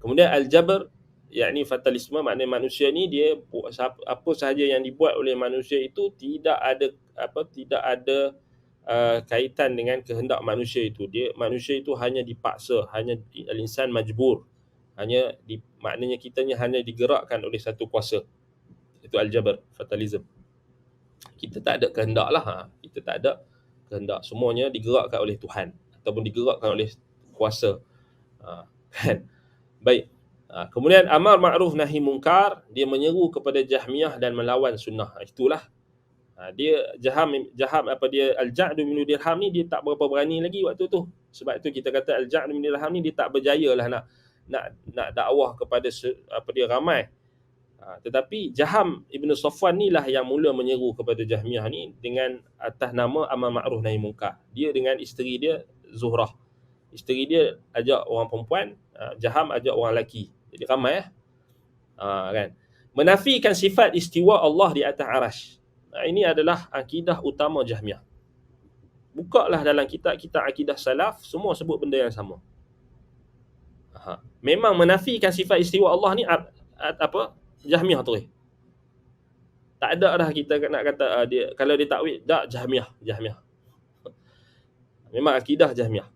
Kemudian al-jabr, yakni fatalisme, maknanya manusia ni dia apa sahaja yang dibuat oleh manusia itu tidak ada kaitan dengan kehendak manusia itu. Manusia itu hanya dipaksa, hanya al-insan majbur. Maknanya kitanya hanya digerakkan oleh satu kuasa. Itu al-jabr, fatalism. Kita tak ada kehendak lah. Kita tak ada kehendak. Semuanya digerakkan oleh Tuhan ataupun digerakkan oleh kuasa. Kan? Baik. Kemudian amar ma'ruf nahi mungkar, dia menyeru kepada Jahmiyah dan melawan sunnah. Itulah dia Jaham apa dia Al-Ja'd bin Dirham ni dia tak berapa berani lagi waktu tu. Sebab tu kita kata Al-Ja'd bin Dirham ni dia tak berjaya lah nak dakwah kepada apa dia ramai. Tetapi Jaham Ibn Safwan ni lah yang mula menyeru kepada Jahmiyah ni dengan atas nama amar ma'ruf nahi mungkar. Dia dengan isteri dia Zuhrah. Isteri dia ajak orang perempuan, Jaham ajak orang lelaki. Jadi ramai kan. Menafikan sifat istiwa Allah di atas arash. Ini adalah akidah utama Jahmiyah. Bukalah dalam kitab-kitab akidah salaf, semua sebut benda yang sama. Memang menafikan sifat istiwa Allah ni apa? Jahmiyah terus. Tak ada dah kita nak kata dia kalau dia takwil, tak Jahmiyah. Memang akidah Jahmiyah.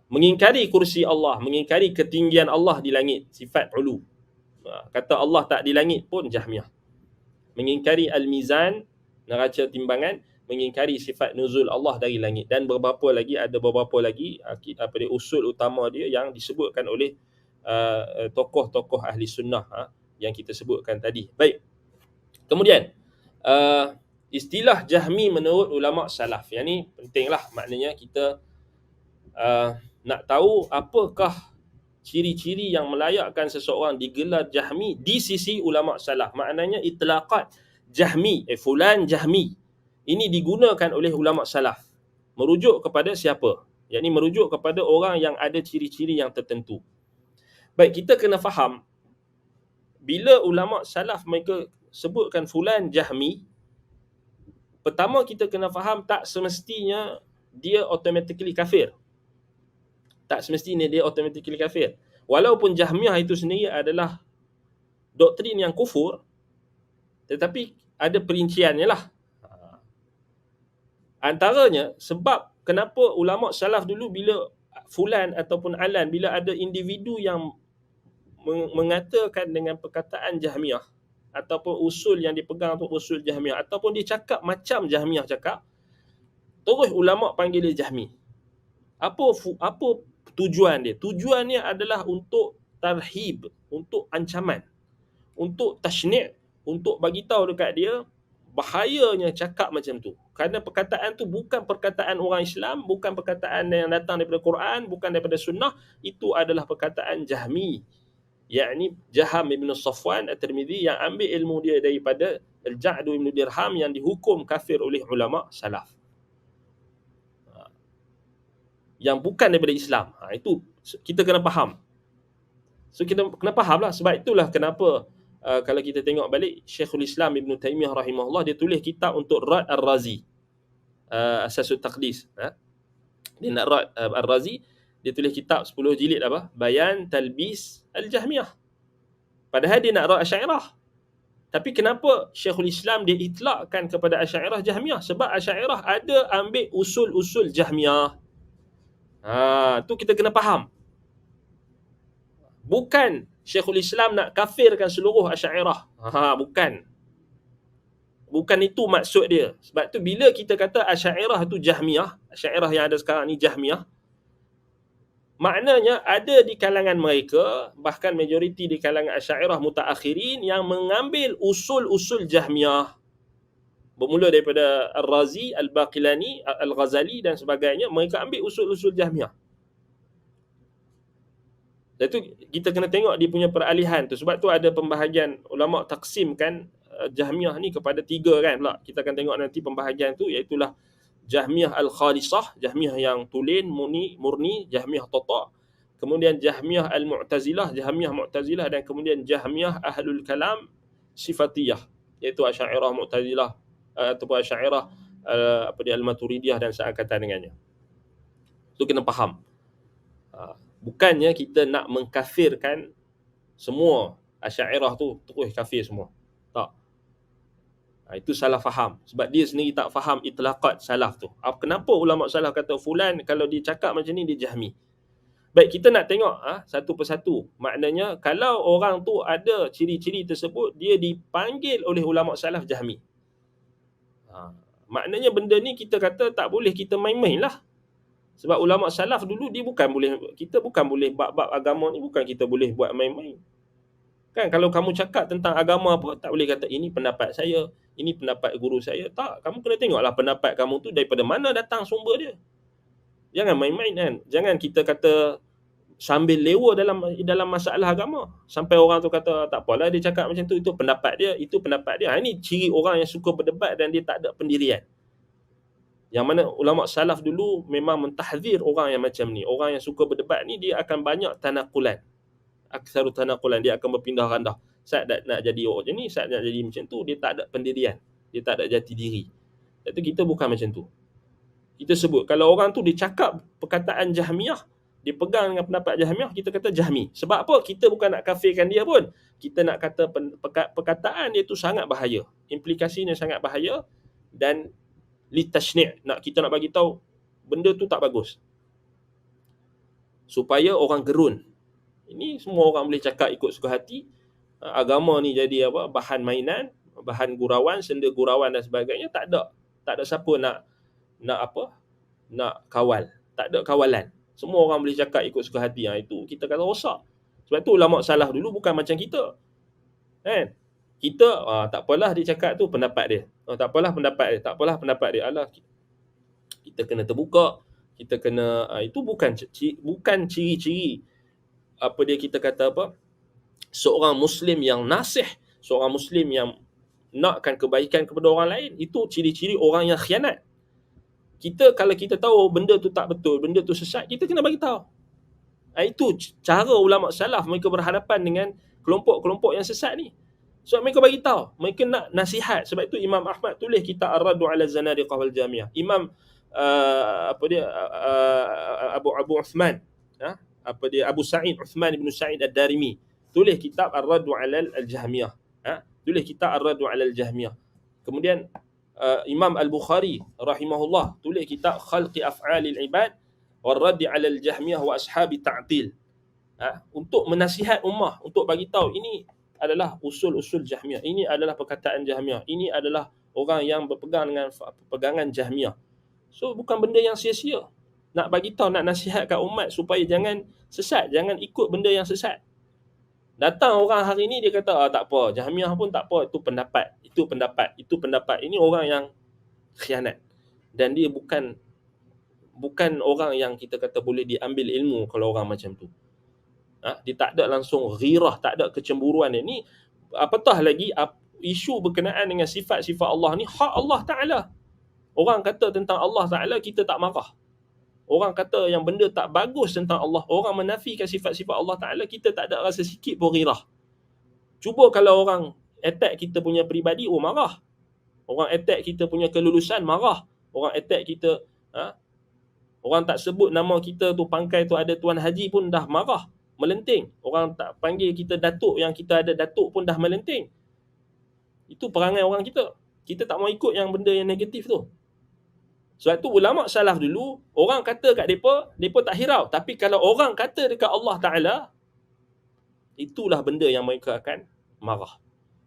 Mengingkari kursi Allah, mengingkari ketinggian Allah di langit, sifat ulu. Kata Allah tak di langit pun Jahmiyah. Mengingkari al-mizan, neraca timbangan, mengingkari sifat nuzul Allah dari langit, dan beberapa lagi apa dia usul utama dia yang disebutkan oleh tokoh-tokoh ahli sunnah yang kita sebutkan tadi. Baik. Kemudian istilah Jahmi menurut ulama salaf. Yang ni pentinglah, maknanya kita nak tahu apakah ciri-ciri yang melayakkan seseorang digelar Jahmi di sisi ulama salaf. Maknanya itlaqat Jahmi, fulan Jahmi, ini digunakan oleh ulama salaf merujuk kepada siapa? Yakni merujuk kepada orang yang ada ciri-ciri yang tertentu. Baik, kita kena faham bila ulama salaf mereka sebutkan fulan Jahmi, pertama kita kena faham tak semestinya dia automatically kafir. Tak semestinya dia automatically kafir. Walaupun Jahmiyah itu sendiri adalah doktrin yang kufur, tetapi ada perinciannya lah. Antaranya sebab kenapa ulama salaf dulu bila fulan ataupun alan, bila ada individu yang mengatakan dengan perkataan Jahmiyah ataupun usul yang dipegang tu usul Jahmiyah, ataupun dia cakap macam Jahmiyah cakap, terus ulama panggil dia Jahmi. Apa tujuan dia? Tujuannya adalah untuk tarhib, untuk ancaman, untuk tashni', untuk bagi tahu dekat dia bahayanya cakap macam tu. Kerana perkataan tu bukan perkataan orang Islam, bukan perkataan yang datang daripada Quran, bukan daripada sunnah, itu adalah perkataan Jahmi. Yakni Jaham Ibn Safwan At-Tirmidhi yang ambil ilmu dia daripada Al-Ja'd bin Dirham yang dihukum kafir oleh ulama salaf. Yang bukan daripada Islam. Itu kita kena faham. So kita kena faham lah. Sebab itulah kenapa kalau kita tengok balik Syekhul Islam Ibn Taymiyah rahimahullah, dia tulis kitab untuk Rad Ar-Razi, Asasut Taqdis. Dia nak Rad Ar-Razi, dia tulis kitab 10 jilid apa? Bayan Talbis Al-Jahmiyah. Padahal dia nak Rad Asy'ariyah. Tapi kenapa Syekhul Islam dia itlakkan kepada Asy'ariyah Jahmiyah? Sebab Asy'ariyah ada ambil usul-usul Jahmiyah. Tu kita kena faham. Bukan Syekhul Islam nak kafirkan seluruh Asy'ariyah. Bukan. Bukan itu maksud dia. Sebab tu bila kita kata Asy'ariyah tu Jahmiyah, Asy'ariyah yang ada sekarang ni Jahmiyah, maknanya ada di kalangan mereka, bahkan majoriti di kalangan Asy'ariyah mutaakhirin yang mengambil usul-usul Jahmiyah. Bermula daripada Ar-Razi, Al-Baqilani, Al-Ghazali dan sebagainya, mereka ambil usul-usul Jahmiyah. Dan tu kita kena tengok dia punya peralihan tu. Sebab tu ada pembahagian ulama taksimkan Jahmiyah ni kepada 3 kan pula. Kita akan tengok nanti pembahagian tu, iaitulah Jahmiyah Al-Khalisah, Jahmiyah yang tulen, murni, Jahmiyah Tata', kemudian Jahmiyah Al-Mu'tazilah, Jahmiyah Mu'tazilah, dan kemudian Jahmiyah Ahlul Kalam Sifatiyah, iaitu Asy'ariyah Mu'tazilah ataupun Asy'ariyah Al-Maturidiyah dan seangkatan dengannya. Tu kena faham. Bukannya kita nak mengkafirkan semua Asy'ariyah tu terus kafir semua. Tak. Itu salah faham. Sebab dia sendiri tak faham itlaqat salaf tu. Kenapa ulama salaf kata fulan kalau dia cakap macam ni dia Jahmi? Baik, kita nak tengok satu persatu. Maknanya kalau orang tu ada ciri-ciri tersebut, dia dipanggil oleh ulama salaf Jahmi. Maknanya benda ni kita kata tak boleh kita main-main lah. Sebab ulama salaf dulu dia kita bukan boleh bab-bab agama ni bukan kita boleh buat main-main. Kan kalau kamu cakap tentang agama apa, tak boleh kata ini pendapat saya, ini pendapat guru saya. Tak, kamu kena tengoklah pendapat kamu tu daripada mana datang sumber dia. Jangan main-main kan. Jangan kita kata sambil lewa dalam masalah agama. Sampai orang tu kata tak apalah dia cakap macam tu, itu pendapat dia, itu pendapat dia. Ini ciri orang yang suka berdebat dan dia tak ada pendirian. Yang mana ulama salaf dulu memang mentahzir orang yang macam ni. Orang yang suka berdebat ni dia akan banyak tanakulan. Aksaru tanakulan, dia akan berpindah randah. Saat nak jadi orang macam ni, saat nak jadi macam tu, dia tak ada pendirian. Dia tak ada jati diri. Itu kita bukan macam tu. Kita sebut kalau orang tu dia cakap perkataan Jahmiyah, dia pegang dengan pendapat Jahmiyah, kita kata Jahmi. Sebab apa? Kita bukan nak kafirkan dia pun. Kita nak kata perkataan dia tu sangat bahaya. Implikasinya sangat bahaya dan litashni', kita nak bagi tahu benda tu tak bagus. Supaya orang gerun. Ini semua orang boleh cakap ikut suka hati. Agama ni jadi apa? Bahan mainan, bahan gurauan, senda gurauan dan sebagainya. Tak ada siapa nak kawal. Tak ada kawalan. Semua orang boleh cakap ikut suka hati. Itu kita kata rosak. Sebab tu ulama salaf dulu bukan macam kita. Kan? Kita tak apalah dia cakap tu pendapat dia. Tak apalah pendapat dia. Tak apalah pendapat dia. Alah, kita kena terbuka. Kita kena itu bukan ciri-ciri apa dia kita kata apa? Seorang Muslim yang nasih, seorang Muslim yang nakkan kebaikan kepada orang lain, itu ciri-ciri orang yang khianat. Kalau kita tahu benda tu tak betul, benda tu sesat, kita kena bagi tahu. Itu cara ulama salaf mereka berhadapan dengan kelompok-kelompok yang sesat ni. Sebab mereka bagi tahu, mereka nak nasihat. Sebab itu Imam Ahmad tulis kitab Ar-Raddu 'ala Zanadiqah wal Jahmiyah. Imam Abu Uthman, Abu Sa'id Uthman ibn Sa'id Ad-Darimi tulis kitab Ar-Raddu 'ala al-Jahmiyah. Tulis kitab Ar-Raddu 'ala al-Jahmiyah. Kemudian Imam Al-Bukhari rahimahullah tulis kitab Khalqi Af'alil Ibad war-Radd 'ala al-Jahmiyah wa Ashabi Ta'til. Untuk menasihat ummah, untuk bagi tahu ini adalah usul-usul Jahmiyah. Ini adalah perkataan Jahmiyah. Ini adalah orang yang berpegang dengan pegangan Jahmiyah. So bukan benda yang sia-sia. Nak bagi tahu, nak nasihatkan umat supaya jangan sesat, jangan ikut benda yang sesat. Datang orang hari ni dia kata tak apa, Jahmiyah pun tak apa, itu pendapat. Ini orang yang khianat. Dan dia bukan orang yang kita kata boleh diambil ilmu kalau orang macam tu. Dia tak ada langsung ghirah, tak ada kecemburuan. Ini apatah lagi isu berkenaan dengan sifat-sifat Allah ni, hak Allah Ta'ala. Orang kata tentang Allah Ta'ala, kita tak marah. Orang kata yang benda tak bagus tentang Allah, orang menafikan sifat-sifat Allah Ta'ala, kita tak ada rasa sikit pun ghirah. Cuba kalau orang attack kita punya peribadi, marah. Orang attack kita punya kelulusan, marah. Orang attack kita, orang tak sebut nama kita tu, pangkai tu ada Tuan Haji pun dah marah, melenting. Orang tak panggil kita datuk, yang kita ada datuk pun dah melenting. Itu perangai orang kita. Kita tak mau ikut yang benda yang negatif tu. Sebab tu ulama salaf dulu, orang kata kat mereka tak hirau. Tapi kalau orang kata dekat Allah Ta'ala, itulah benda yang mereka akan marah.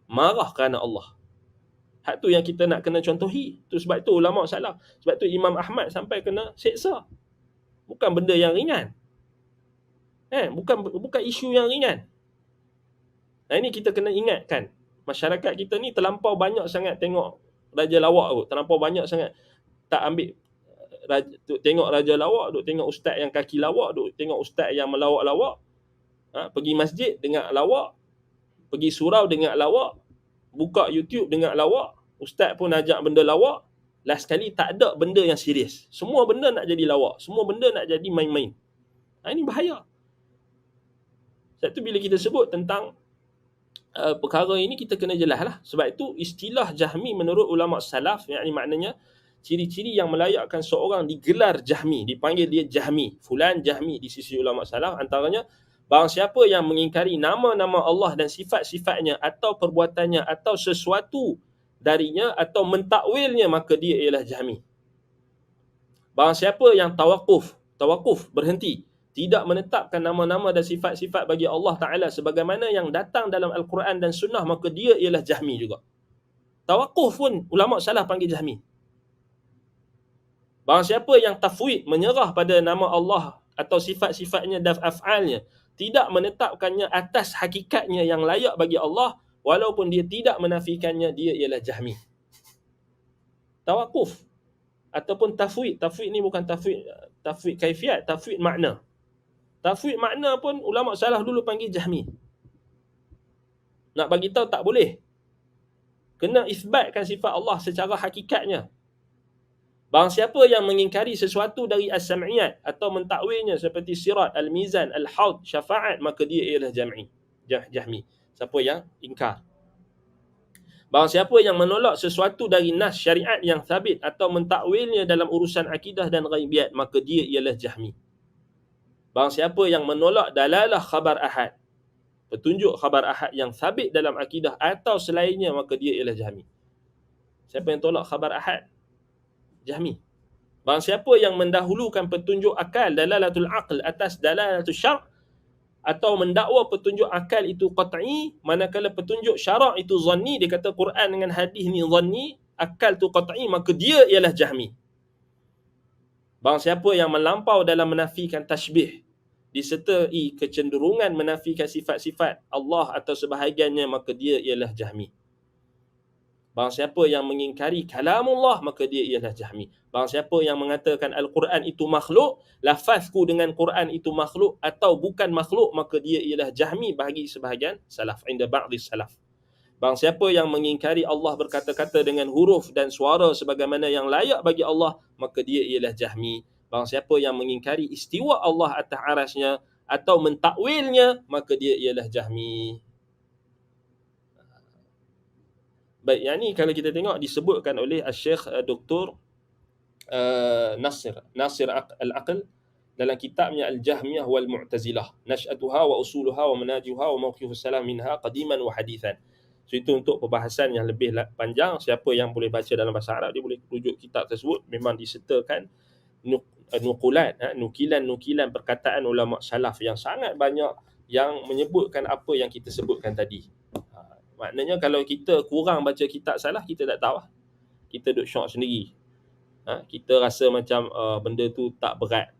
Marah kerana Allah. Hak tu yang kita nak kena contohi. Tu sebab tu ulama salaf. Sebab tu Imam Ahmad sampai kena seksa. Bukan benda yang ringan. Bukan isu yang ringan. Ini kita kena ingatkan. Masyarakat kita ni terlampau banyak sangat tengok raja lawak tu. Terlampau banyak sangat tak ambil tengok raja lawak, duk tengok ustaz yang kaki lawak, duk tengok ustaz yang melawak-lawak. Pergi masjid dengar lawak, pergi surau dengar lawak, buka YouTube dengar lawak, ustaz pun ajak benda lawak. Last sekali tak ada benda yang serius. Semua benda nak jadi lawak, semua benda nak jadi main-main. Ini bahaya. Sebab tu bila kita sebut tentang perkara ini, kita kena jelaslah. Sebab itu istilah Jahmi menurut ulama salaf, yakni maknanya ciri-ciri yang melayakkan seorang digelar Jahmi, dipanggil dia Jahmi, fulan Jahmi di sisi ulama salaf, antaranya barang siapa yang mengingkari nama-nama Allah dan sifat-sifatnya atau perbuatannya atau sesuatu darinya atau mentakwilnya, maka dia ialah Jahmi. Barang siapa yang tawakuf berhenti, tidak menetapkan nama-nama dan sifat-sifat bagi Allah Ta'ala sebagaimana yang datang dalam Al-Quran dan Sunnah, maka dia ialah Jahmi juga. Tawakuf pun ulama salaf panggil Jahmi. Barang siapa yang tafwid, menyerah pada nama Allah atau sifat-sifatnya dan af'alnya, tidak menetapkannya atas hakikatnya yang layak bagi Allah, walaupun dia tidak menafikannya, dia ialah Jahmi. Tawakuf ataupun tafwid. Tafwid ni bukan tafwid kaifiat, tafwid makna. Tafwid makna pun ulama salah dulu panggil Jahmi. Nak bagi tahu tak boleh. Kena isbatkan sifat Allah secara hakikatnya. Barang siapa yang mengingkari sesuatu dari as-sam'iyat atau mentakwilnya seperti sirat, al-mizan, al-haud, syafaat, maka dia ialah Jahmi. Siapa yang ingkar. Barang siapa yang menolak sesuatu dari nas syariat yang sabit atau mentakwilnya dalam urusan akidah dan ghaibiyat, maka dia ialah Jahmi. Barang siapa yang menolak dalalah khabar ahad, petunjuk khabar ahad yang sabit dalam akidah atau selainnya, maka dia ialah Jahmi. Siapa yang tolak khabar ahad? Jahmi. Barang siapa yang mendahulukan petunjuk akal, dalalatul aql atas dalalatul syar', atau mendakwa petunjuk akal itu qat'i, manakala petunjuk syarak itu zanni, dia kata Quran dengan hadis ni zanni, akal tu qat'i, maka dia ialah Jahmi. Barang siapa yang melampau dalam menafikan tashbih, disertai kecenderungan menafikan sifat-sifat Allah atau sebahagiannya, maka dia ialah Jahmi. Barang siapa yang mengingkari kalamullah, maka dia ialah Jahmi. Barang siapa yang mengatakan Al-Quran itu makhluk, lafazku dengan Quran itu makhluk atau bukan makhluk, maka dia ialah Jahmi bagi sebahagian salaf, inda ba'di salaf. Barang siapa yang mengingkari Allah berkata-kata dengan huruf dan suara sebagaimana yang layak bagi Allah, maka dia ialah Jahmi. Barang siapa yang mengingkari istiwa Allah atas arasnya atau mentakwilnya, maka dia ialah Jahmi. Baik, yang ni kalau kita tengok disebutkan oleh Syekh Dr. Nasir Al-Aql dalam kitabnya Al-Jahmiyah wal Mu'tazilah, Nash'atuha wa usuluha wa manajiha wa mawqifus salam minha qadiman wa hadithan. So itu untuk perbahasan yang lebih panjang. Siapa yang boleh baca dalam bahasa Arab, dia boleh rujuk kitab tersebut. Memang disertakan nukilan perkataan ulama salaf yang sangat banyak yang menyebutkan apa yang kita sebutkan tadi. Maknanya kalau kita kurang baca kitab salah, kita tak tahu. Kita duk syok sendiri. Kita rasa macam benda tu tak berat.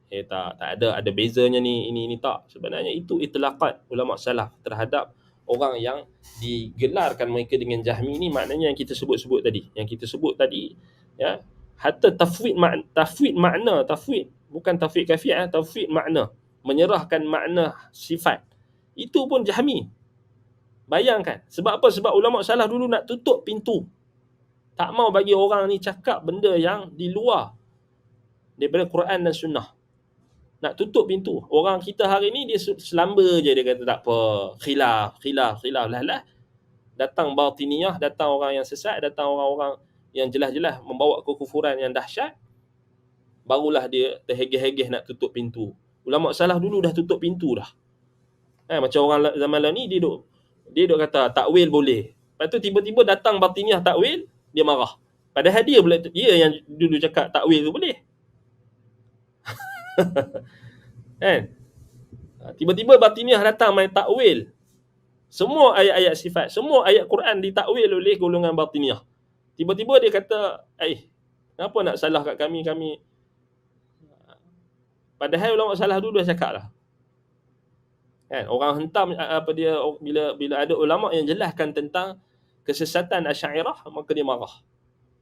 Tak ada bezanya ni, ini tak. Sebenarnya itu itlaqat ulama salaf terhadap orang yang digelarkan mereka dengan Jahmi ni, maknanya yang kita sebut tadi. Yang kita sebut tadi, ya, hatta tafwid makna, tafwid bukan tafwid kafiat, tafwid makna, menyerahkan makna sifat. Itu pun Jahmi. Bayangkan, sebab apa? Sebab ulama salaf dulu nak tutup pintu. Tak mau bagi orang ni cakap benda yang di luar daripada Quran dan Sunnah. Nak tutup pintu. Orang kita hari ni dia selamba je, dia kata tak apa, khilaf lah. Datang batiniyah, datang orang yang sesat, datang orang-orang yang jelas-jelas membawa kekufuran yang dahsyat, barulah dia terhegeh-hegeh nak tutup pintu. Ulama salaf dulu dah tutup pintu dah. Macam orang zaman lalu ni, dia duk kata takwil boleh. Lepas tu tiba-tiba datang batiniyah takwil, dia marah. Padahal dia yang dulu cakap takwil tu boleh. Kan? Tiba-tiba batiniyah datang main takwil. Semua ayat-ayat sifat, semua ayat Quran ditakwil oleh golongan batiniyah. Tiba-tiba dia kata, kenapa nak salah kat kami? Padahal ulama salah dulu dah cakap lah. Kan? Orang hentam bila ada ulama yang jelaskan tentang kesesatan Asy'ariyah, maka dia marah.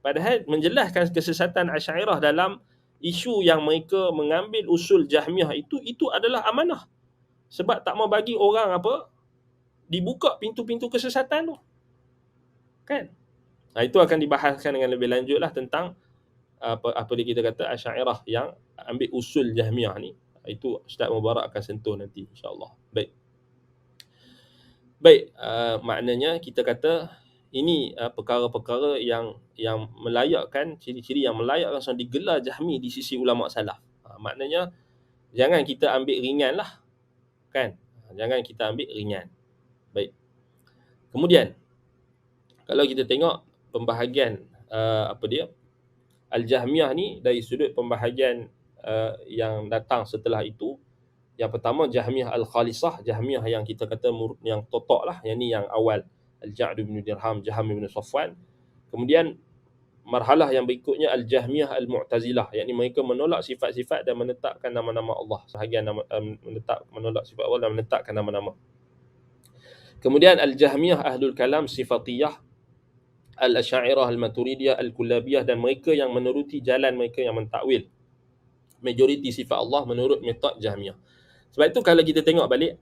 Padahal menjelaskan kesesatan Asy'ariyah dalam isu yang mereka mengambil usul Jahmiyah itu adalah amanah. Sebab tak mau bagi orang dibuka pintu-pintu kesesatan tu. Kan? Itu akan dibahaskan dengan lebih lanjut lah tentang apa dia kita kata Asy'ariyah yang ambil usul Jahmiyah ni. Itu Ustaz Mubarak akan sentuh nanti, insya-Allah. Baik, maknanya kita kata ini perkara-perkara yang melayakkan, ciri-ciri yang melayakkan seorang digelar Jahmi di sisi ulama salaf. Maknanya jangan kita ambil ringan lah. Kan? Jangan kita ambil ringan. Baik. Kemudian kalau kita tengok pembahagian Al-Jahmiyah ni dari sudut pembahagian yang datang setelah itu. Yang pertama Jahmiyah Al-Khalisah, Jahmiyah yang kita kata yang totok lah, yang ni yang awal, Al-Ja'd bin Dirham, Jaham bin Safwan. Kemudian marhalah yang berikutnya Al-Jahmiyah Al-Mu'tazilah, yakni mereka menolak sifat-sifat dan menetapkan nama-nama Allah. Sebahagian menolak sifat Allah dan menetapkan nama-nama. Kemudian Al-Jahmiyah Ahlul Kalam Sifatiyah, Al-Asy'ariyah Al-Maturidiyah Al-Kullabiyah, dan mereka yang menuruti jalan mereka yang mentakwil majoriti sifat Allah menurut metod Jahmiyah. Sebab itu kalau kita tengok balik,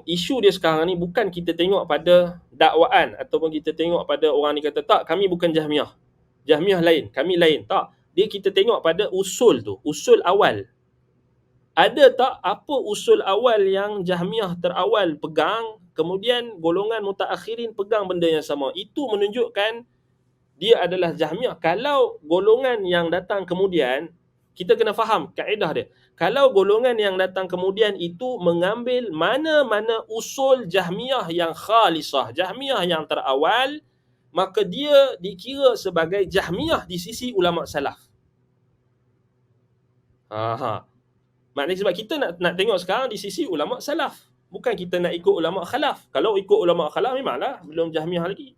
isu dia sekarang ni bukan kita tengok pada dakwaan ataupun kita tengok pada orang ni kata tak, kami bukan Jahmiyah. Jahmiyah lain, kami lain. Tak. Dia kita tengok pada usul tu, usul awal. Ada tak apa usul awal yang Jahmiyah terawal pegang, kemudian golongan mutaakhirin pegang benda yang sama. Itu menunjukkan dia adalah Jahmiyah. Kalau golongan yang datang kemudian, kita kena faham kaedah dia. Kalau golongan yang datang kemudian itu mengambil mana-mana usul Jahmiyah yang khalisah, Jahmiyah yang terawal, maka dia dikira sebagai Jahmiyah di sisi ulama salaf. Maknanya sebab kita nak tengok sekarang di sisi ulama salaf. Bukan kita nak ikut ulama khalaf. Kalau ikut ulama khalaf memanglah belum Jahmiyah lagi.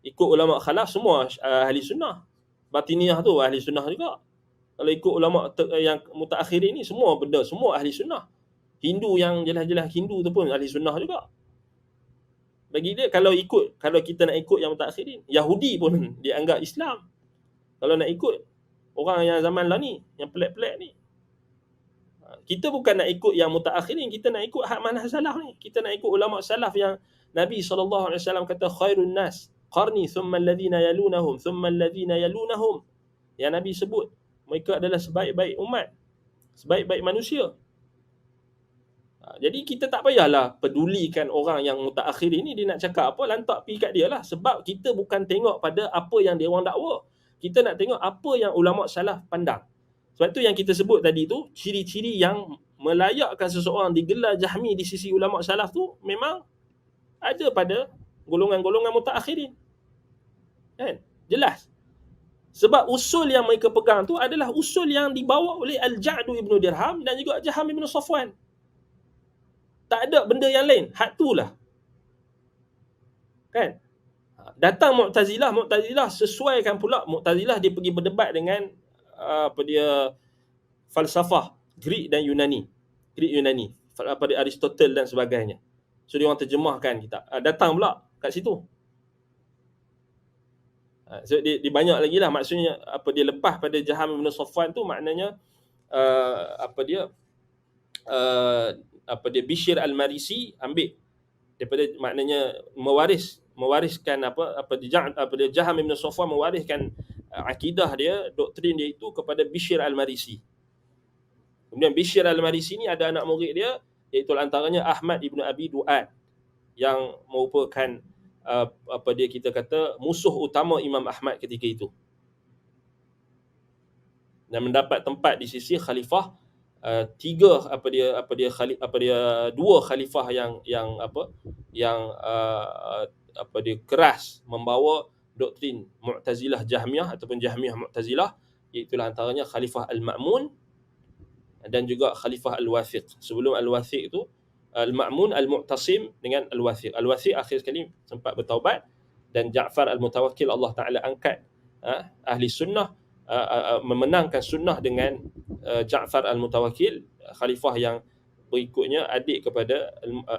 Ikut ulama khalaf semua ahli sunnah. Batiniyah tu ahli sunnah juga. Kalau ikut ulama yang mutaakhirin ni semua ahli sunnah. Hindu yang jelas-jelas Hindu tu pun ahli sunnah juga. Bagi dia kalau kita nak ikut yang mutaakhirin, Yahudi pun dianggap Islam. Kalau nak ikut orang yang zaman lah ni, yang pelik-pelik ni. Kita bukan nak ikut yang mutaakhirin, kita nak ikut hak manhaj salaf ni. Kita nak ikut ulama salaf yang Nabi SAW kata khairun nas qarni thumma alladhina yalunahum thumma alladhina yalunahum. Yang Nabi sebut mereka adalah sebaik-baik umat, sebaik-baik manusia. Jadi kita tak payahlah pedulikan orang yang mutaakhirin ni dia nak cakap apa, lantak pergi kat dia lah. Sebab kita bukan tengok pada apa yang dia orang dakwa. Kita nak tengok apa yang ulama salaf pandang. Sebab tu yang kita sebut tadi tu, ciri-ciri yang melayakkan seseorang digelar Jahmi di sisi ulama salaf tu memang ada pada golongan-golongan mutaakhirin. Kan? Jelas. Sebab usul yang mereka pegang tu adalah usul yang dibawa oleh Al-Ja'du Ibn Dirham dan juga Jaham Ibn Safwan. Tak ada benda yang lain. Hak tu lah. Kan? Datang Mu'tazilah sesuaikan pula. Mu'tazilah dia pergi berdebat dengan falsafah Greek dan Yunani. Pada Aristotle dan sebagainya. So dia orang terjemahkan kitab. Datang pula kat situ. So dia banyak lagi lah. Maksudnya dia lepas pada Jaham Ibn Safwan tu maknanya Bishr Al-Marisi ambil daripada maknanya mewariskan Jaham Ibn Safwan mewariskan akidah dia, doktrin dia itu kepada Bishr Al-Marisi. Kemudian Bishr Al-Marisi ni ada anak murid dia iaitu antaranya Ahmad Ibn Abi Du'ad yang merupakan kita kata musuh utama Imam Ahmad ketika itu. Dan mendapat tempat di sisi khalifah dua khalifah yang keras membawa doktrin Mu'tazilah Jahmiyah ataupun Jahmiyah Mu'tazilah, iaitu antaranya Khalifah Al-Ma'mun dan juga Khalifah Al-Wathiq. Sebelum Al-Wathiq itu Al-Ma'mun, Al-Mu'tasim dengan Al-Wathiq. Al-Wathiq akhir sekali sempat bertaubat dan Ja'far Al-Mutawakkil Allah Ta'ala angkat ahli sunnah, memenangkan sunnah dengan Ja'far Al-Mutawakkil, khalifah yang berikutnya adik kepada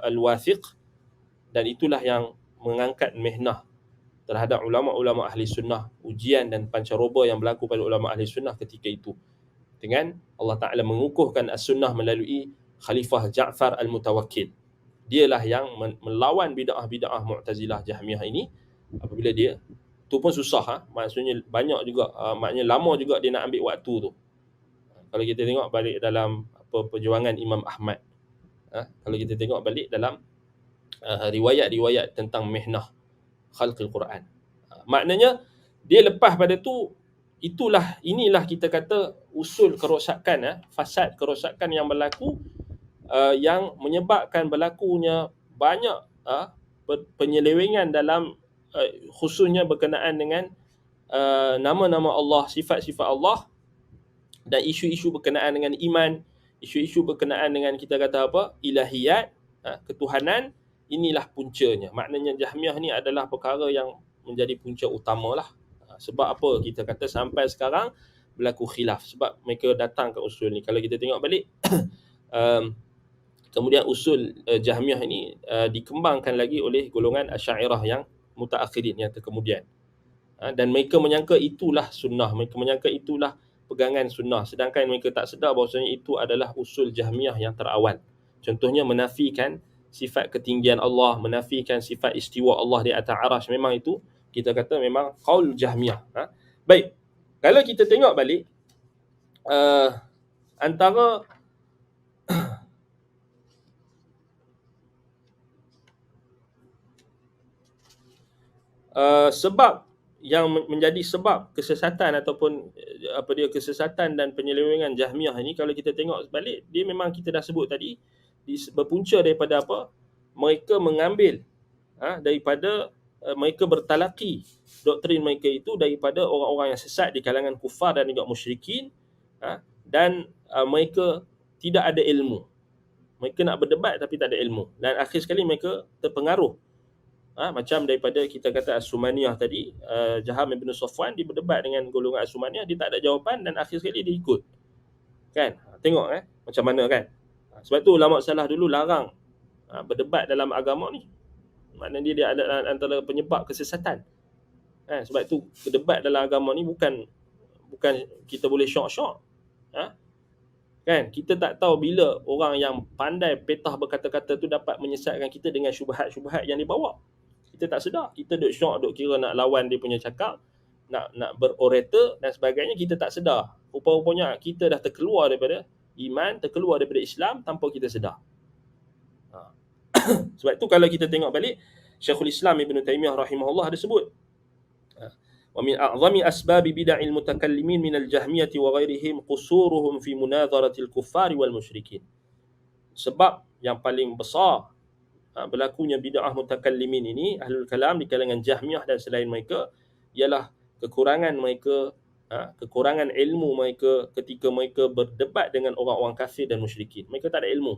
Al-Wathiq, dan itulah yang mengangkat mihnah terhadap ulama-ulama ahli sunnah, ujian dan pancaroba yang berlaku pada ulama ahli sunnah ketika itu. Dengan Allah Ta'ala mengukuhkan as-sunnah melalui Khalifah Ja'far Al-Mutawakkil. Dialah yang melawan bid'ah-bid'ah Mu'tazilah Jahmiyah ini. Apabila dia, tu pun susah, maksudnya banyak juga, maknanya lama juga dia nak ambil waktu tu. Kalau kita tengok balik dalam perjuangan Imam Ahmad, kalau kita tengok balik dalam riwayat-riwayat tentang mihnah khalqil Quran, maknanya dia lepas pada tu, inilah kita kata usul kerosakan, fasad kerosakan yang berlaku, yang menyebabkan berlakunya banyak penyelewengan dalam khususnya berkenaan dengan nama-nama Allah, sifat-sifat Allah, dan isu-isu berkenaan dengan iman, isu-isu berkenaan dengan kita kata ilahiyat, ketuhanan. Inilah puncanya. Maknanya Jahmiyah ni adalah perkara yang menjadi punca utamalah Sebab apa kita kata sampai sekarang berlaku khilaf? Sebab mereka datang ke usul ni. Kalau kita tengok balik, um, kemudian usul Jahmiyah ini dikembangkan lagi oleh golongan Asy'ariyah yang mutaakhirin, yang terkemudian. Dan mereka menyangka itulah sunnah, mereka menyangka itulah pegangan sunnah, sedangkan mereka tak sedar bahawasanya itu adalah usul Jahmiyah yang terawal. Contohnya menafikan sifat ketinggian Allah, menafikan sifat istiwa Allah di atas arasy. Memang itu kita kata memang qaul Jahmiyah. Baik, kalau kita tengok balik antara sebab yang menjadi sebab kesesatan ataupun kesesatan dan penyelewengan Jahmiyah ini, kalau kita tengok balik, dia memang kita dah sebut tadi, berpunca daripada apa? Mereka mengambil daripada mereka bertalaki doktrin mereka itu daripada orang-orang yang sesat di kalangan kufar dan juga musyrikin, dan mereka tidak ada ilmu. Mereka nak berdebat tapi tak ada ilmu, dan akhir sekali mereka terpengaruh. Macam daripada kita kata As-Sumaniyah tadi, Jaham ibn Safwan, dia berdebat dengan golongan As-Sumaniyah, dia tak ada jawapan dan akhir sekali dia ikut. Kan? Tengok macam mana kan? Sebab tu ulama salah dulu larang berdebat dalam agama ni. Maknanya dia ada antara penyebab kesesatan. Sebab tu berdebat dalam agama ni bukan kita boleh syok-syok. Kan? Kita tak tahu bila orang yang pandai petah berkata-kata tu dapat menyesatkan kita dengan syubhat-syubhat yang dibawa. Kita tak sedar, kita duk syok, duk kira nak lawan dia punya cakap, nak berorator dan sebagainya, kita tak sedar. Rupa-rupanya kita dah terkeluar daripada iman, terkeluar daripada Islam tanpa kita sedar. Sebab tu kalau kita tengok balik, Syekhul Islam Ibn Taymiyah rahimahullah ada sebut, wa min a'zami asbabi bid'il mutakallimin minal jahmiyah wa ghairihim qusuruhum fi munadharatil kuffari wal musyrikin. Sebab yang paling besar berlakunya bid'ah mutakallimin ini, ahlul kalam di kalangan Jahmiyah dan selain mereka, ialah kekurangan mereka, kekurangan ilmu mereka ketika mereka berdebat dengan orang-orang kafir dan musyrikin. Mereka tak ada ilmu.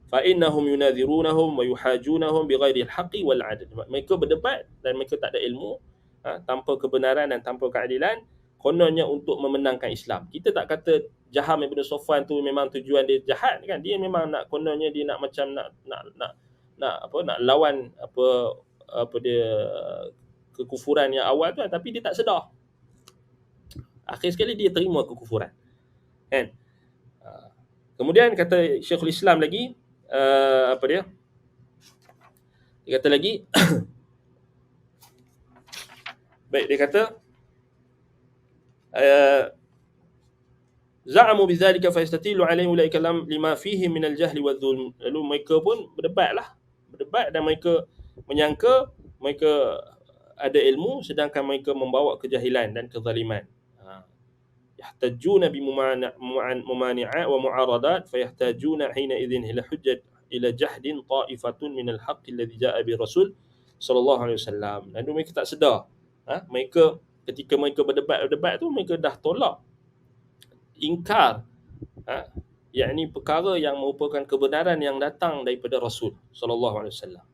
Fa innahum yunadhirunahum wa yuhajunahum bighairi al-haqqi wal 'adl. Mereka berdebat dan mereka tak ada ilmu, tanpa kebenaran dan tanpa keadilan, kononnya untuk memenangkan Islam. Kita tak kata Jaham ibn Safwan tu memang tujuan dia jahat kan, dia memang nak, kononnya dia nak macam nak lawan dia kekufuran yang awal tu, tapi dia tak sedar. Akhir sekali dia terima kekufuran. Kan? Kemudian kata Syekhul Islam lagi, dia kata lagi baik, dia kata za'amu bidzalika fayastatilu alaihim ulaika lima fihi minal jahli wadh-dhulm. Lalu mereka pun berdebat dan mereka menyangka mereka ada ilmu sedangkan mereka membawa kejahilan dan kezaliman. Yahtajuna bi mumani'at wa mu'aradat fayahtajuna hina idzin ila hujjat ila jahdin ta'ifatun minal haqqi alladhi ja'a bi rasul sallallahu alaihi wasallam. Dan mereka tak sedar, mereka ketika mereka berdebat tu mereka dah tolak, ingkar, yakni perkara yang merupakan kebenaran yang datang daripada Rasul sallallahu alaihi wasallam.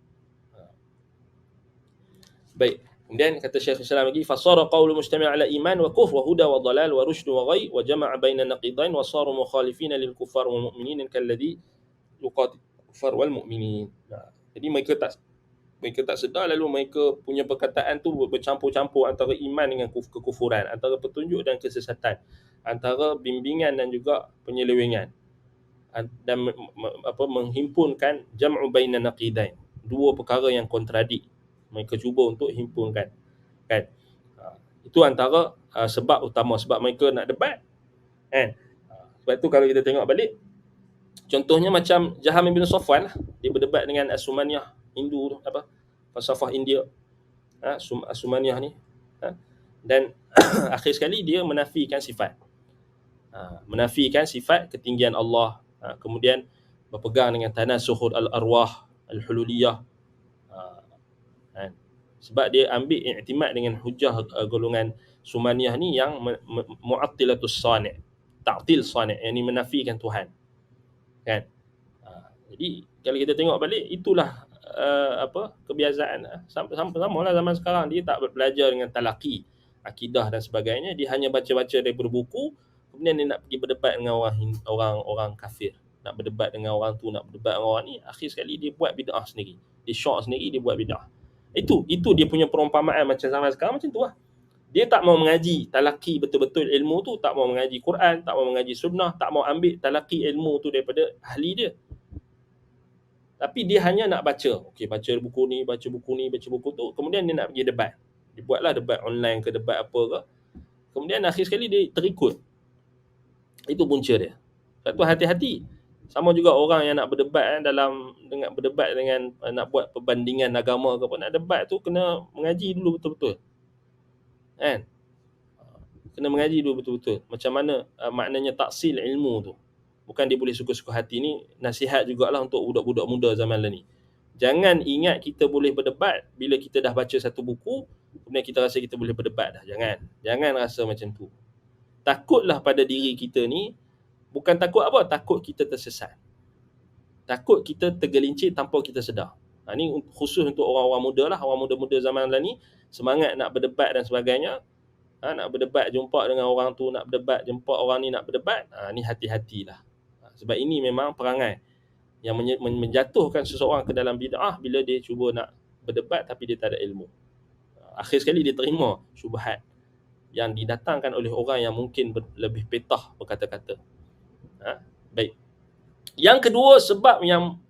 Baik, kemudian kata Syekh Islam lagi, fasara qawlu mujtami' ala iman wa kufr wa huda wa dalal wa rushd wa ghay wa jama'a baina naqidain wa saru mukhalifina lil kuffar wal mu'minin kalladhi yuqatil kuffar wal mu'minin. Jadi mereka tak sedar, lalu mereka punya perkataan tu bercampur-campur antara iman dengan kekufuran, antara petunjuk dan kesesatan, antara bimbingan dan juga penyelewengan, dan menghimpunkan jam'u baina naqidain, dua perkara yang kontradik, mereka cuba untuk himpunkan, kan? Itu antara sebab utama, sebab mereka nak debat, kan? Sebab tu kalau kita tengok balik, contohnya macam Jaham ibn Safwan lah, dia berdebat dengan As-Sumaniyah Hindu tu, falsafah India, As-Sumaniyah ni, dan akhir sekali dia menafikan sifat ketinggian Allah, kemudian berpegang dengan tanasuhul al-arwah al-hululiyah, sebab dia ambil iktimad dengan hujah golongan Sumaniyah ni yang mu'attilatus sani', ta'til sani', yang menafikan Tuhan, kan? Jadi kalau kita tengok balik, itulah kebiasaan sama lah zaman sekarang. Dia tak belajar dengan talaqi, akidah dan sebagainya. Dia hanya baca-baca daripada buku, kemudian dia nak pergi berdebat dengan orang kafir, nak berdebat dengan orang tu, nak berdebat dengan orang ni. Akhir sekali dia buat bid'ah sendiri, dia syok sendiri, dia buat bid'ah. Itu dia punya perumpamaan macam zaman sekarang macam tu lah. Dia tak mau mengaji talaqi betul-betul ilmu tu, tak mau mengaji Quran, tak mau mengaji sunnah, tak mau ambil talaqi ilmu tu daripada ahli dia. Tapi dia hanya nak baca. Okey, baca buku ni, baca buku tu, kemudian dia nak pergi debat. Dia buatlah debat online ke, debat apa ke. Kemudian akhir sekali dia terikut. Itu punca dia. Sebab tu hati-hati. Sama juga orang yang nak berdebat dengan nak buat perbandingan agama ke apa, nak debat tu kena mengaji dulu betul-betul. Kan? Kena mengaji dulu betul-betul. Macam mana maknanya taksil ilmu tu. Bukan dia boleh suka-suka hati. Ni nasihat jugalah untuk budak-budak muda zaman ni. Jangan ingat kita boleh berdebat bila kita dah baca satu buku, kemudian kita rasa kita boleh berdebat dah. Jangan rasa macam tu. Takutlah pada diri kita ni. Bukan takut apa? Takut kita tersesat. Takut kita tergelincir tanpa kita sedar. Ni khusus untuk orang-orang muda lah. Orang muda-muda zaman ni semangat nak berdebat dan sebagainya. Nak berdebat, jumpa dengan orang tu, nak berdebat, jumpa orang ni nak berdebat. Ni hati-hatilah. Sebab ini memang perangai yang menjatuhkan seseorang ke dalam bid'ah bila dia cuba nak berdebat tapi dia tak ada ilmu. Akhir sekali dia terima syubhat yang didatangkan oleh orang yang mungkin lebih petah berkata-kata. Baik. Yang kedua, sebab yang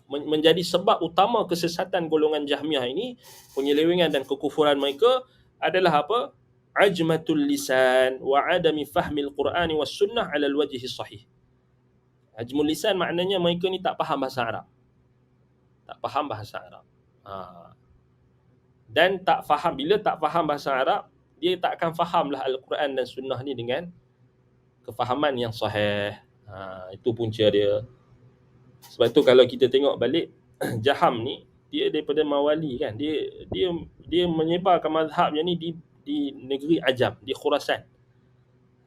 menjadi sebab utama kesesatan golongan Jahmiyah ini, penyelewengan dan kekufuran mereka adalah apa? Ajmatul lisan wa adami fahmil Qur'ani was sunnah ala al-wajhi sahih. Ajmul lisan maknanya mereka ni tak faham bahasa Arab. Tak faham bahasa Arab. Dan tak faham, bila tak faham bahasa Arab, dia tak akan fahamlah Al-Quran dan sunnah ni dengan kefahaman yang sahih. Itu punca dia. Sebab tu kalau kita tengok balik Jaham ni, dia daripada Mawali kan. Dia menyebarkan mazhabnya ni di negeri Ajam, di Khurasan.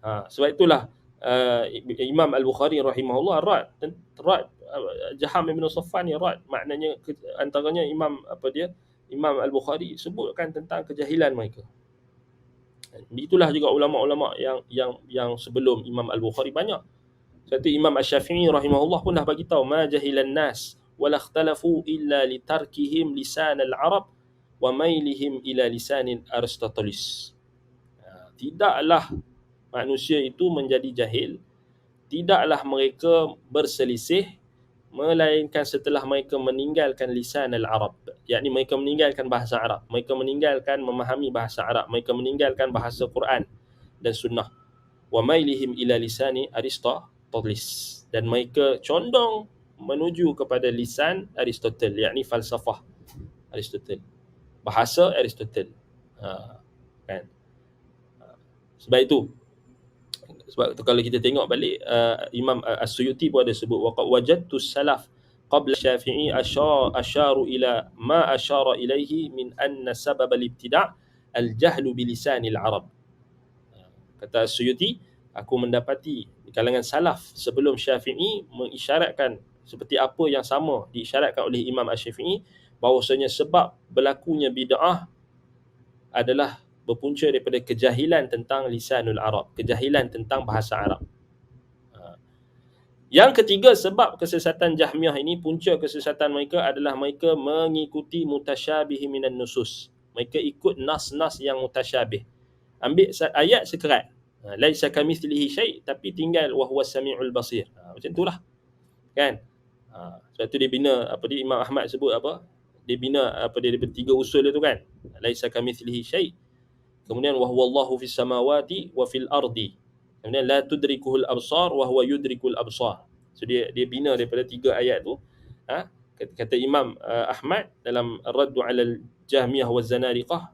Sebab itulah Imam Al-Bukhari rahimahullah rad Jaham ibn Safwan ni rad. Maknanya antaranya Imam Al-Bukhari sebutkan tentang kejahilan mereka. Itulah juga ulama-ulama yang sebelum Imam Al-Bukhari banyak. Sebab itu Imam Asy-Syafi'i rahimahullah pun dah bagi tahu, ma jahilan nas wala ikhtalafu illa litarkihim lisan al-Arab wa mailihim ila lisan Aristoteles. Tidaklah manusia itu menjadi jahil, tidaklah mereka berselisih, melainkan setelah mereka meninggalkan lisan al-Arab, yakni mereka meninggalkan bahasa Arab, mereka meninggalkan memahami bahasa Arab, mereka meninggalkan bahasa Quran dan sunnah. Wa mailihim ila lisani Aristoteles, dan mereka condong menuju kepada lisan Aristotle, yakni falsafah Aristotle, bahasa Aristotle. Kan? Sebab itu kalau kita tengok balik Imam As-Suyuti pun ada sebut, waqad wajadtu salaf qabla Syafi'i asharu ila ma ashara ilaihi min anna sabab al-ibtida' al-jahlu bilisan al-Arab. Kata As-Suyuti, aku mendapati di kalangan salaf sebelum Syafi'i mengisyaratkan seperti apa yang sama diisyaratkan oleh Imam Asy-Syafi'i, bahawasanya sebab berlakunya bid'ah adalah berpunca daripada kejahilan tentang lisanul Arab, kejahilan tentang bahasa Arab. Yang ketiga, sebab kesesatan Jahmiyah ini, punca kesesatan mereka adalah mereka mengikuti mutasyabih minan nusus. Mereka ikut nas-nas yang mutasyabih. Ambil ayat sekerat, laisa kamitslihi syai', tapi tinggal wa huwas samiul basir. Macam itulah. Kan? Sebab tu dia bina Imam Ahmad sebut dia bina dia tiga usul dia tu kan. Laisa kamitslihi syai'. Kemudian wa huwallahu fis samawati wa fil ardi. Kemudian la tudrikuhul absar wa huwa yudrikul absar. So dia bina daripada tiga ayat tu. Kata Imam Ahmad dalam Ar-Radd 'ala al-Jahmiyah wal Zanadiqah,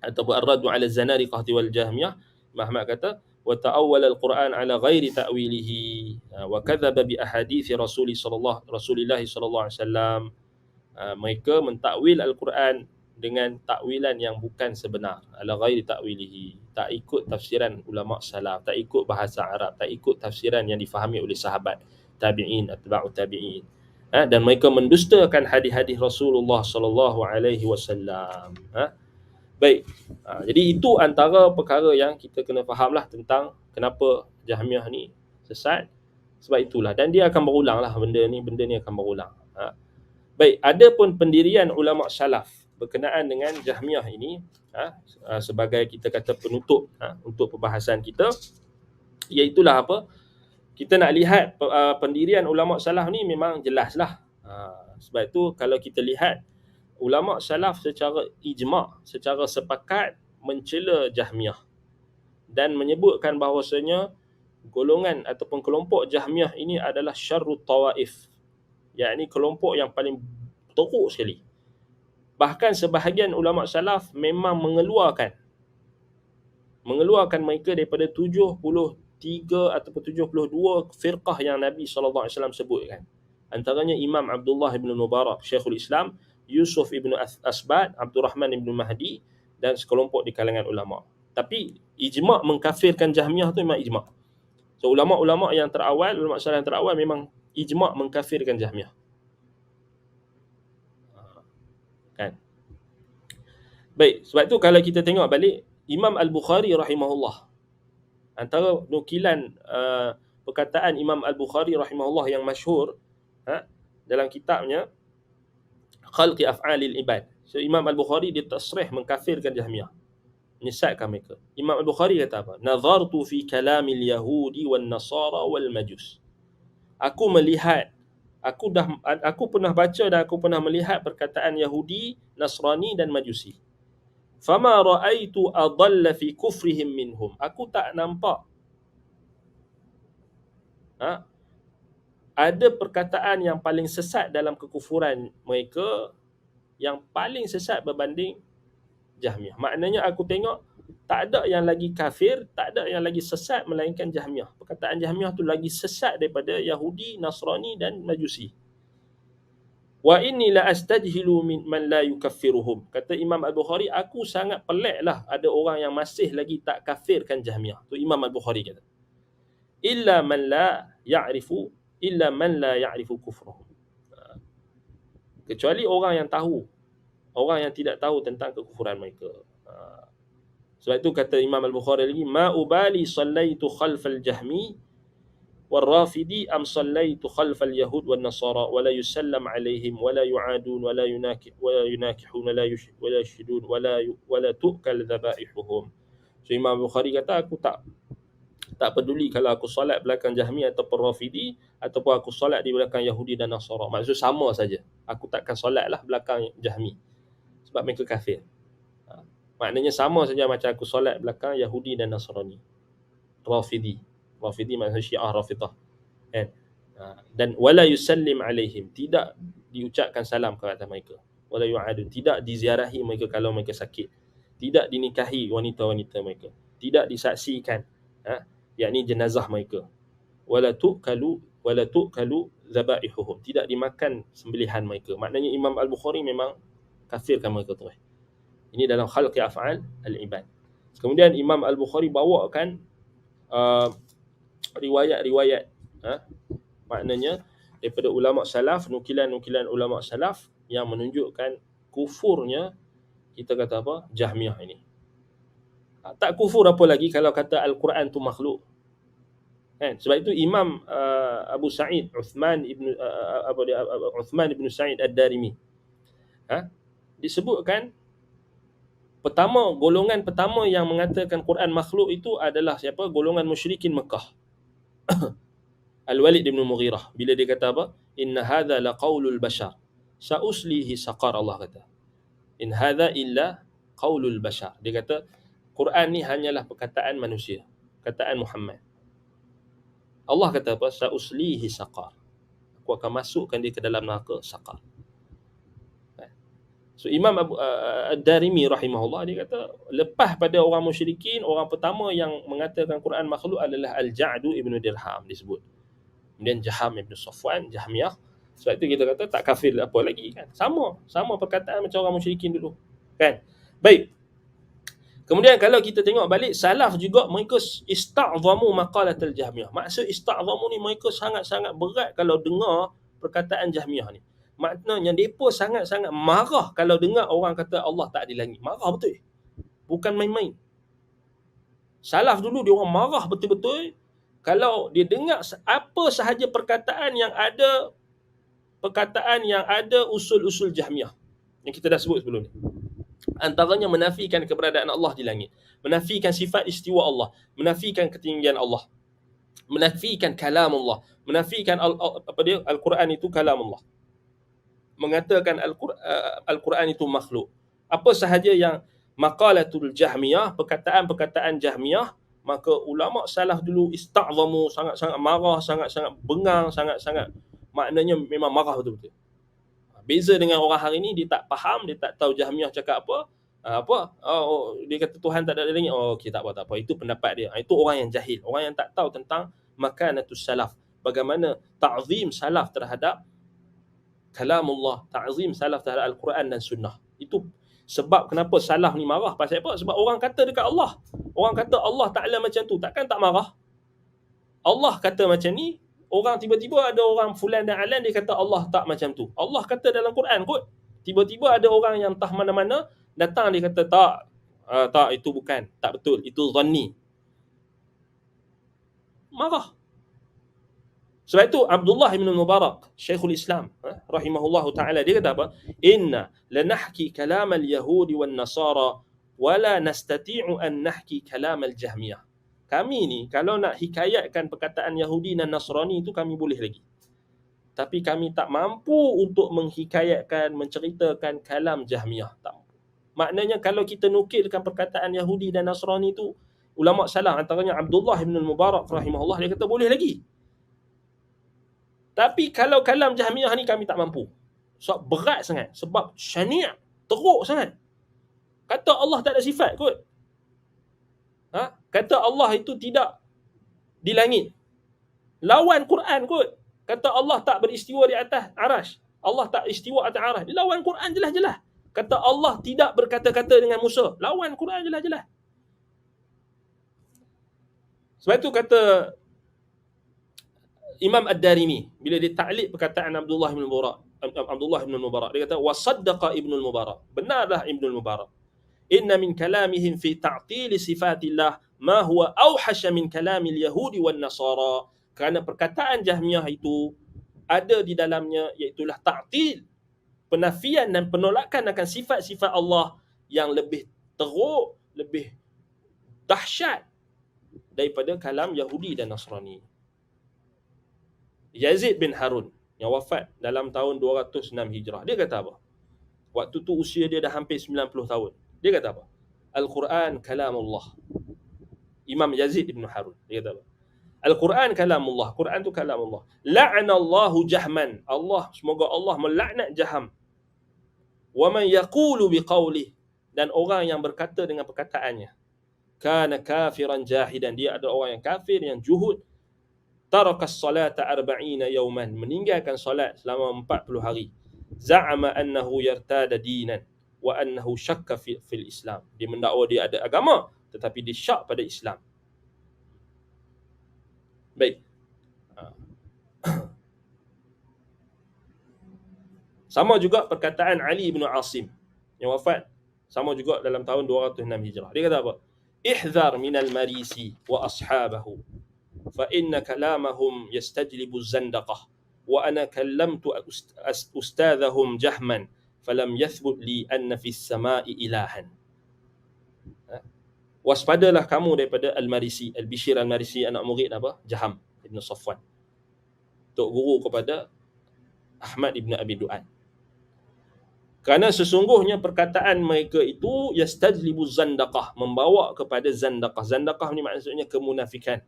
ataupun Ar-Radd 'ala al-Zanadiqah wal Jahmiyah, Imam Ahmad kata wa ta'awwala al-Quran 'ala ghairi ta'wilihi wa kadzdzaba bi ahadits Rasulillah sallallahu alaihi wasallam. Mereka mentakwil Al-Quran dengan takwilan yang bukan sebenar, ala ghairi ta'wilihi, tak ikut tafsiran ulama salaf, tak ikut bahasa Arab, tak ikut tafsiran yang difahami oleh sahabat, tabi'in, atba'ut tabi'in. Dan mereka mendustakan hadis-hadis Rasulullah sallallahu alaihi wasallam. Baik. Jadi itu antara perkara yang kita kena fahamlah tentang kenapa Jahmiyah ni sesat. Sebab itulah, dan dia akan berulang lah benda ni akan berulang. Baik, ada pun pendirian ulama salaf berkenaan dengan Jahmiyah ini, sebagai kita kata penutup untuk perbahasan kita, iaitulah apa? Kita nak lihat pendirian ulama salaf ni memang jelas lah. Sebab itu kalau kita lihat ulama salaf secara ijma', secara sepakat mencela Jahmiyah dan menyebutkan bahawasanya golongan ataupun kelompok Jahmiyah ini adalah syarrut tawaif, yakni kelompok yang paling teruk sekali. Bahkan sebahagian ulama salaf memang mengeluarkan mereka daripada 73 ataupun 72 firqah yang Nabi SAW sebutkan. Antaranya Imam Abdullah ibn Mubarak, Syekhul Islam, Yusuf ibn Asbad, Abdul Rahman ibn Mahdi dan sekelompok di kalangan ulama. Tapi ijma' mengkafirkan Jahmiyah tu memang ijma'. So ulama-ulama yang terawal, ulama salaf yang terawal memang ijma' mengkafirkan Jahmiyah. Kan? Baik, sebab tu kalau kita tengok balik Imam Al-Bukhari rahimahullah, antara nukilan perkataan Imam Al-Bukhari rahimahullah yang masyhur dalam kitabnya Khalqi Af'alil Ibad. So Imam Al-Bukhari dia tasrih mengkafirkan Jahmiyah, menyesatkan mereka. Imam Al-Bukhari kata apa? Nazartu fi kalamil yahudi wan nasara wal majus. Aku pernah baca dan aku pernah melihat perkataan Yahudi, Nasrani dan Majusi. Fama ra'aitu adalla fi kufrihim minhum. Aku tak nampak ada perkataan yang paling sesat dalam kekufuran mereka, yang paling sesat berbanding Jahmiyah. Maknanya aku tengok tak ada yang lagi kafir, tak ada yang lagi sesat melainkan Jahmiyah. Perkataan Jahmiyah tu lagi sesat daripada Yahudi, Nasrani dan Majusi. Wa inni la astajhilu min man la yukaffiruhum. Kata Imam Al-Bukhari, aku sangat pelik lah ada orang yang masih lagi tak kafirkan Jahmiyah. Tu Imam Al-Bukhari kata. Illa man la ya'rifu kufruhum. Kecuali orang yang tahu, orang yang tidak tahu tentang kekufuran mereka. Sebab itu kata Imam Al-Bukhari lagi, ma ubali sallaitu khalfal jahmi والرافدي أم صليت خلف اليهود والنصارى ولا يسلم عليهم ولا يعادون ولا يناكحون ولا يشهدون ولا تؤكل ذبائحهم. So Imam Bukhari kata, aku tak peduli kalau aku solat belakang Jahmi ataupun Rafidi, ataupun aku solat di belakang Yahudi dan Nasara. Maksud sama saja. Aku takkan solat lah belakang Jahmi sebab mereka kafir. Maknanya sama saja macam aku solat belakang Yahudi dan Nasrani. Rafidi maksud Syiah Rafidah. Dan wala yusallim alaihim, tidak diucapkan salam ke atas mereka. Wala yu'adun, tidak diziarahi mereka kalau mereka sakit. Tidak dinikahi wanita-wanita mereka. Tidak disaksikan yakni jenazah mereka. Wala tu'kalu zabaihuhum, tidak dimakan sembelihan mereka. Maknanya Imam Al-Bukhari memang kafirkan mereka terus. Ini dalam Khalqi Af'al Al-Ibad. Kemudian Imam Al-Bukhari bawakan riwayat-riwayat maknanya daripada ulama salaf, nukilan-nukilan ulama salaf yang menunjukkan kufurnya, kita kata apa, Jahmiyah ini. Tak kufur apa lagi kalau kata Al-Quran tu makhluk. Sebab itu Imam Abu Sa'id Uthman ibn Sa'id Ad-Darimi disebutkan golongan pertama yang mengatakan Quran makhluk itu adalah siapa? Golongan musyrikin Mekah. Al-Walid bin Mughirah, bila dia kata apa? Inna hadha laqaulul bashar sa'uslihi saqar. Allah kata, in hadha illa qaulul bashar. Dia kata Quran ni hanyalah perkataan manusia, perkataan Muhammad. Allah kata apa? Sa'uslihi saqar. Aku akan masukkan dia ke dalam neraka saqar. So Imam Ad-Darimi rahimahullah, dia kata lepas pada orang musyrikin, orang pertama yang mengatakan Quran makhluk adalah Al-Ja'du ibn Dirham disebut. Kemudian Jaham ibn Safwan, Jahmiyah. Sebab itu kita kata tak kafir apa lagi kan. Sama perkataan macam orang musyrikin dulu. Kan? Baik. Kemudian kalau kita tengok balik, salaf juga mereka ista'zamu maqalatul Jahmiyah. Maksud ista'zamu ni, mereka sangat-sangat berat kalau dengar perkataan Jahmiyah ni. Maknanya mereka sangat-sangat marah kalau dengar orang kata Allah tak ada langit. Marah betul. Bukan main-main. Salaf dulu dia orang marah betul-betul kalau dia dengar apa sahaja perkataan yang ada usul-usul Jahmiyah yang kita dah sebut sebelum ni. Antaranya menafikan keberadaan Allah di langit, menafikan sifat istiwa Allah, menafikan ketinggian Allah, menafikan kalam Allah, menafikan Al-Quran itu kalam Allah, mengatakan Al-Quran itu makhluk. Apa sahaja yang maqalatul Jahmiyah, perkataan-perkataan Jahmiyah, maka ulama salaf dulu ista'zamu, sangat-sangat marah, sangat-sangat bengang, sangat-sangat, maknanya memang marah betul-betul. Beza dengan orang hari ni, dia tak faham, dia tak tahu Jahmiyah cakap apa. Dia kata Tuhan tak ada langit. Okey, tak apa. Itu pendapat dia. Itu orang yang jahil, orang yang tak tahu tentang makanatus salaf. Bagaimana ta'zim salaf terhadap kalamullah, ta'zim salaf terhadap Al-Quran dan sunnah. Itu sebab kenapa salaf ni marah. Pasal apa? Sebab orang kata dekat Allah. Orang kata Allah Ta'ala macam tu. Takkan tak marah? Allah kata macam ni, orang tiba-tiba ada orang fulan dan alan dia kata Allah tak macam tu. Allah kata dalam Quran kot. Tiba-tiba ada orang yang entah mana-mana datang dia kata tak, itu bukan, tak betul, itu zanni. Marah. Sebab itu Abdullah bin Mubarak, Syekhul Islam, rahimahullahu ta'ala, dia kata apa? Inna lanahki kalam al-Yahudi wal Nasara wala nastati'u an nahki kalam al-Jahmiyah. Kami ni kalau nak hikayatkan perkataan Yahudi dan Nasrani itu kami boleh lagi. Tapi kami tak mampu untuk menghikayatkan, menceritakan kalam Jahmiyah. Tak mampu. Maknanya kalau kita nukilkan perkataan Yahudi dan Nasrani itu, ulama salaf antaranya Abdullah bin Mubarak rahimahullah, dia kata boleh lagi. Tapi kalau kalam Jahmiyah ni kami tak mampu. Sebab berat sangat. Sebab syani', teruk sangat. Kata Allah tak ada sifat kot. Kata Allah itu tidak di langit. Lawan Quran kot. Kata Allah tak beristiwa di atas arash. Allah tak istiwa atas arash. Lawan Quran jelas-jelas. Kata Allah tidak berkata-kata dengan Musa. Lawan Quran jelas-jelas. Sebab itu kata Imam Ad-Darimi bila dia taklid perkataan Abdullah bin Mubarak, dia kata wasaddaqa Ibnu Mubarak, benarlah Ibnu Mubarak, inna min kalamihim fi ta'til sifatillah ma huwa awhasha min kalamil yahudi wan nasara. Kerana perkataan Jahmiyah itu ada di dalamnya iaitulah ta'til, penafian dan penolakan akan sifat-sifat Allah yang lebih teruk, lebih dahsyat daripada kalam Yahudi dan Nasrani. Yazid bin Harun yang wafat dalam tahun 206 Hijrah, dia kata apa? Waktu tu usia dia dah hampir 90 tahun. Dia kata apa? Al-Quran kalamullah. Imam Yazid bin Harun, dia kata apa? Al-Quran kalamullah. Quran tu kalamullah. La'anallahu jahman. Allah, semoga Allah melaknat Jaham. Wa man yaqulu biqaulih, dan orang yang berkata dengan perkataannya. Kana kafiran jahidan, dia ada orang yang kafir, yang juhud. Tarakas salata 40 yawman, meninggalkan solat selama 40 hari. Za'ama annahu yartada dinan wa annahu syakka fil Islam. Dia mendakwa dia ada agama tetapi dia syak pada Islam. Baik. Sama juga perkataan Ali bin Asim yang wafat sama juga dalam tahun 206 Hijrah. Dia kata apa? Ihzar minal marisi wa ashabahu fa inna kalamahum yastajlibu az-zandaqah wa ana kallamtu ustadhahum Jahman falam yathbut li anna fis sama'i ilahan. Waspadalah kamu daripada Al-Marisi, Al-Bishir Al-Marisi, anak murid apa? Jaham Ibn Safwan, tok guru kepada Ahmad Ibn Abi Du'ad. Kerana sesungguhnya perkataan mereka itu yastajlibu zandaqah, membawa kepada zandaqah. Zandaqah ni maksudnya kemunafikan.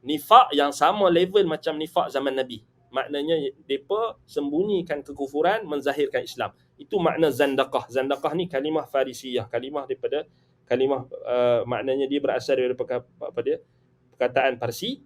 Nifak yang sama level macam nifak zaman Nabi. Maknanya mereka sembunyikan kekufuran, menzahirkan Islam. Itu makna zandaqah. Zandaqah ni kalimah Farisiyah, kalimah daripada kalimah maknanya dia berasal daripada perkataan Parsi.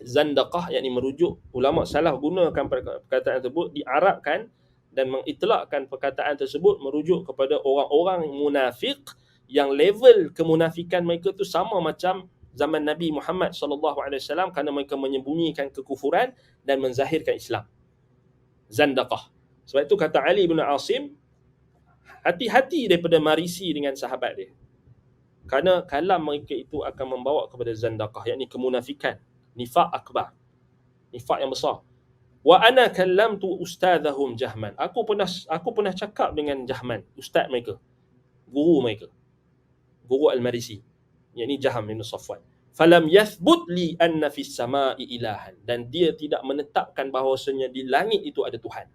Zandaqah yakni merujuk, ulama salaf gunakan perkataan tersebut, diarabkan dan mengitlakkan perkataan tersebut merujuk kepada orang-orang munafik yang level kemunafikan mereka tu sama macam zaman Nabi Muhammad SAW, kerana mereka menyembunyikan kekufuran dan menzahirkan Islam. zandaqah. Sebab itu kata Ali bin Asim, hati-hati daripada marisi dengan sahabat dia. Kerana kalam mereka itu akan membawa kepada zandaqah, yakni kemunafikan, nifaq akbar, nifaq yang besar. Wa ana kallamtu ustadzahum Jahman. Aku pernah cakap dengan Jahman, ustaz mereka, guru mereka, guru Al-Marisi, yakni Jaham bin Safwan. Falam yathbut li anna fis sama'i ilahan, dan dia tidak menetapkan bahawasanya di langit itu ada Tuhan.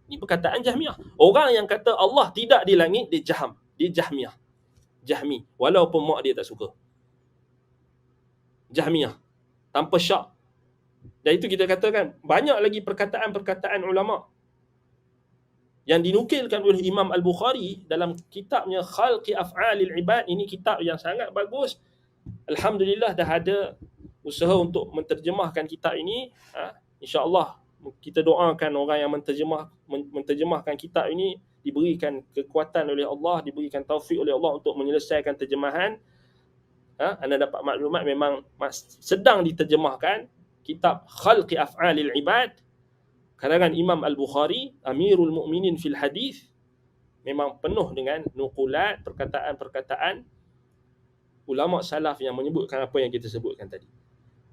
Ini perkataan Jahmiyah. Orang yang kata Allah tidak di langit, dia Jaham, dia Jahmiyah, Jahmi, walaupun mak dia tak suka. Jahmiyah tanpa syak. Dan itu kita katakan banyak lagi perkataan-perkataan ulama yang dinukilkan oleh Imam Al-Bukhari dalam kitabnya Khalqi Af'alil Ibad. Ini kitab yang sangat bagus. Alhamdulillah dah ada usaha untuk menterjemahkan kitab ini. InsyaAllah kita doakan orang yang menterjemahkan kitab ini diberikan kekuatan oleh Allah, diberikan taufik oleh Allah untuk menyelesaikan terjemahan. Anda dapat maklumat memang sedang diterjemahkan kitab Khalqi Af'alil Ibad karangan Imam Al-Bukhari, Amirul Mukminin fil Hadis. Memang penuh dengan nukulat, perkataan-perkataan ulama salaf yang menyebutkan apa yang kita sebutkan tadi.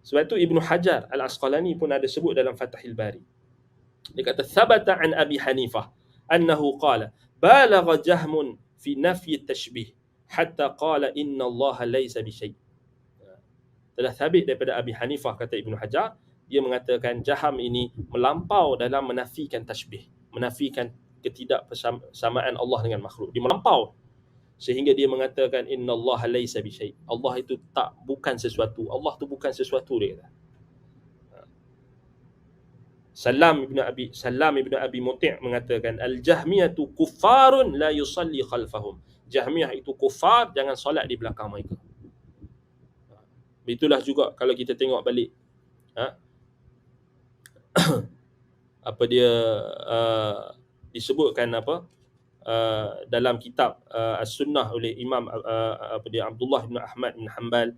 Sebab itu Ibnu Hajar Al-Asqalani pun ada sebut dalam Fathul Bari. Dia kata thabata an Abi Hanifah annahu qala balagha Jahmun fi nafyi at-tashbih hatta qala inna Allah laysa bi syai'. Telah sabit daripada Abi Hanifah, kata Ibnu Hajar, dia mengatakan Jaham ini melampau dalam menafikan tashbih, menafikan ketidakpersamaan Allah dengan makhluk. Dia melampau sehingga dia mengatakan innallaha laisa bisyai'. Allah itu bukan sesuatu. Allah tu bukan sesuatu, dia kata. Salam ibn Abi Muti' mengatakan al-Jahmiyatu kuffarun la yusalli khalfahum. Jahmiyah itu kufar, jangan solat di belakang mereka. Itulah juga kalau kita tengok balik apa dia disebutkan dalam kitab As-Sunnah oleh Imam Abdullah bin Ahmad bin Hanbal,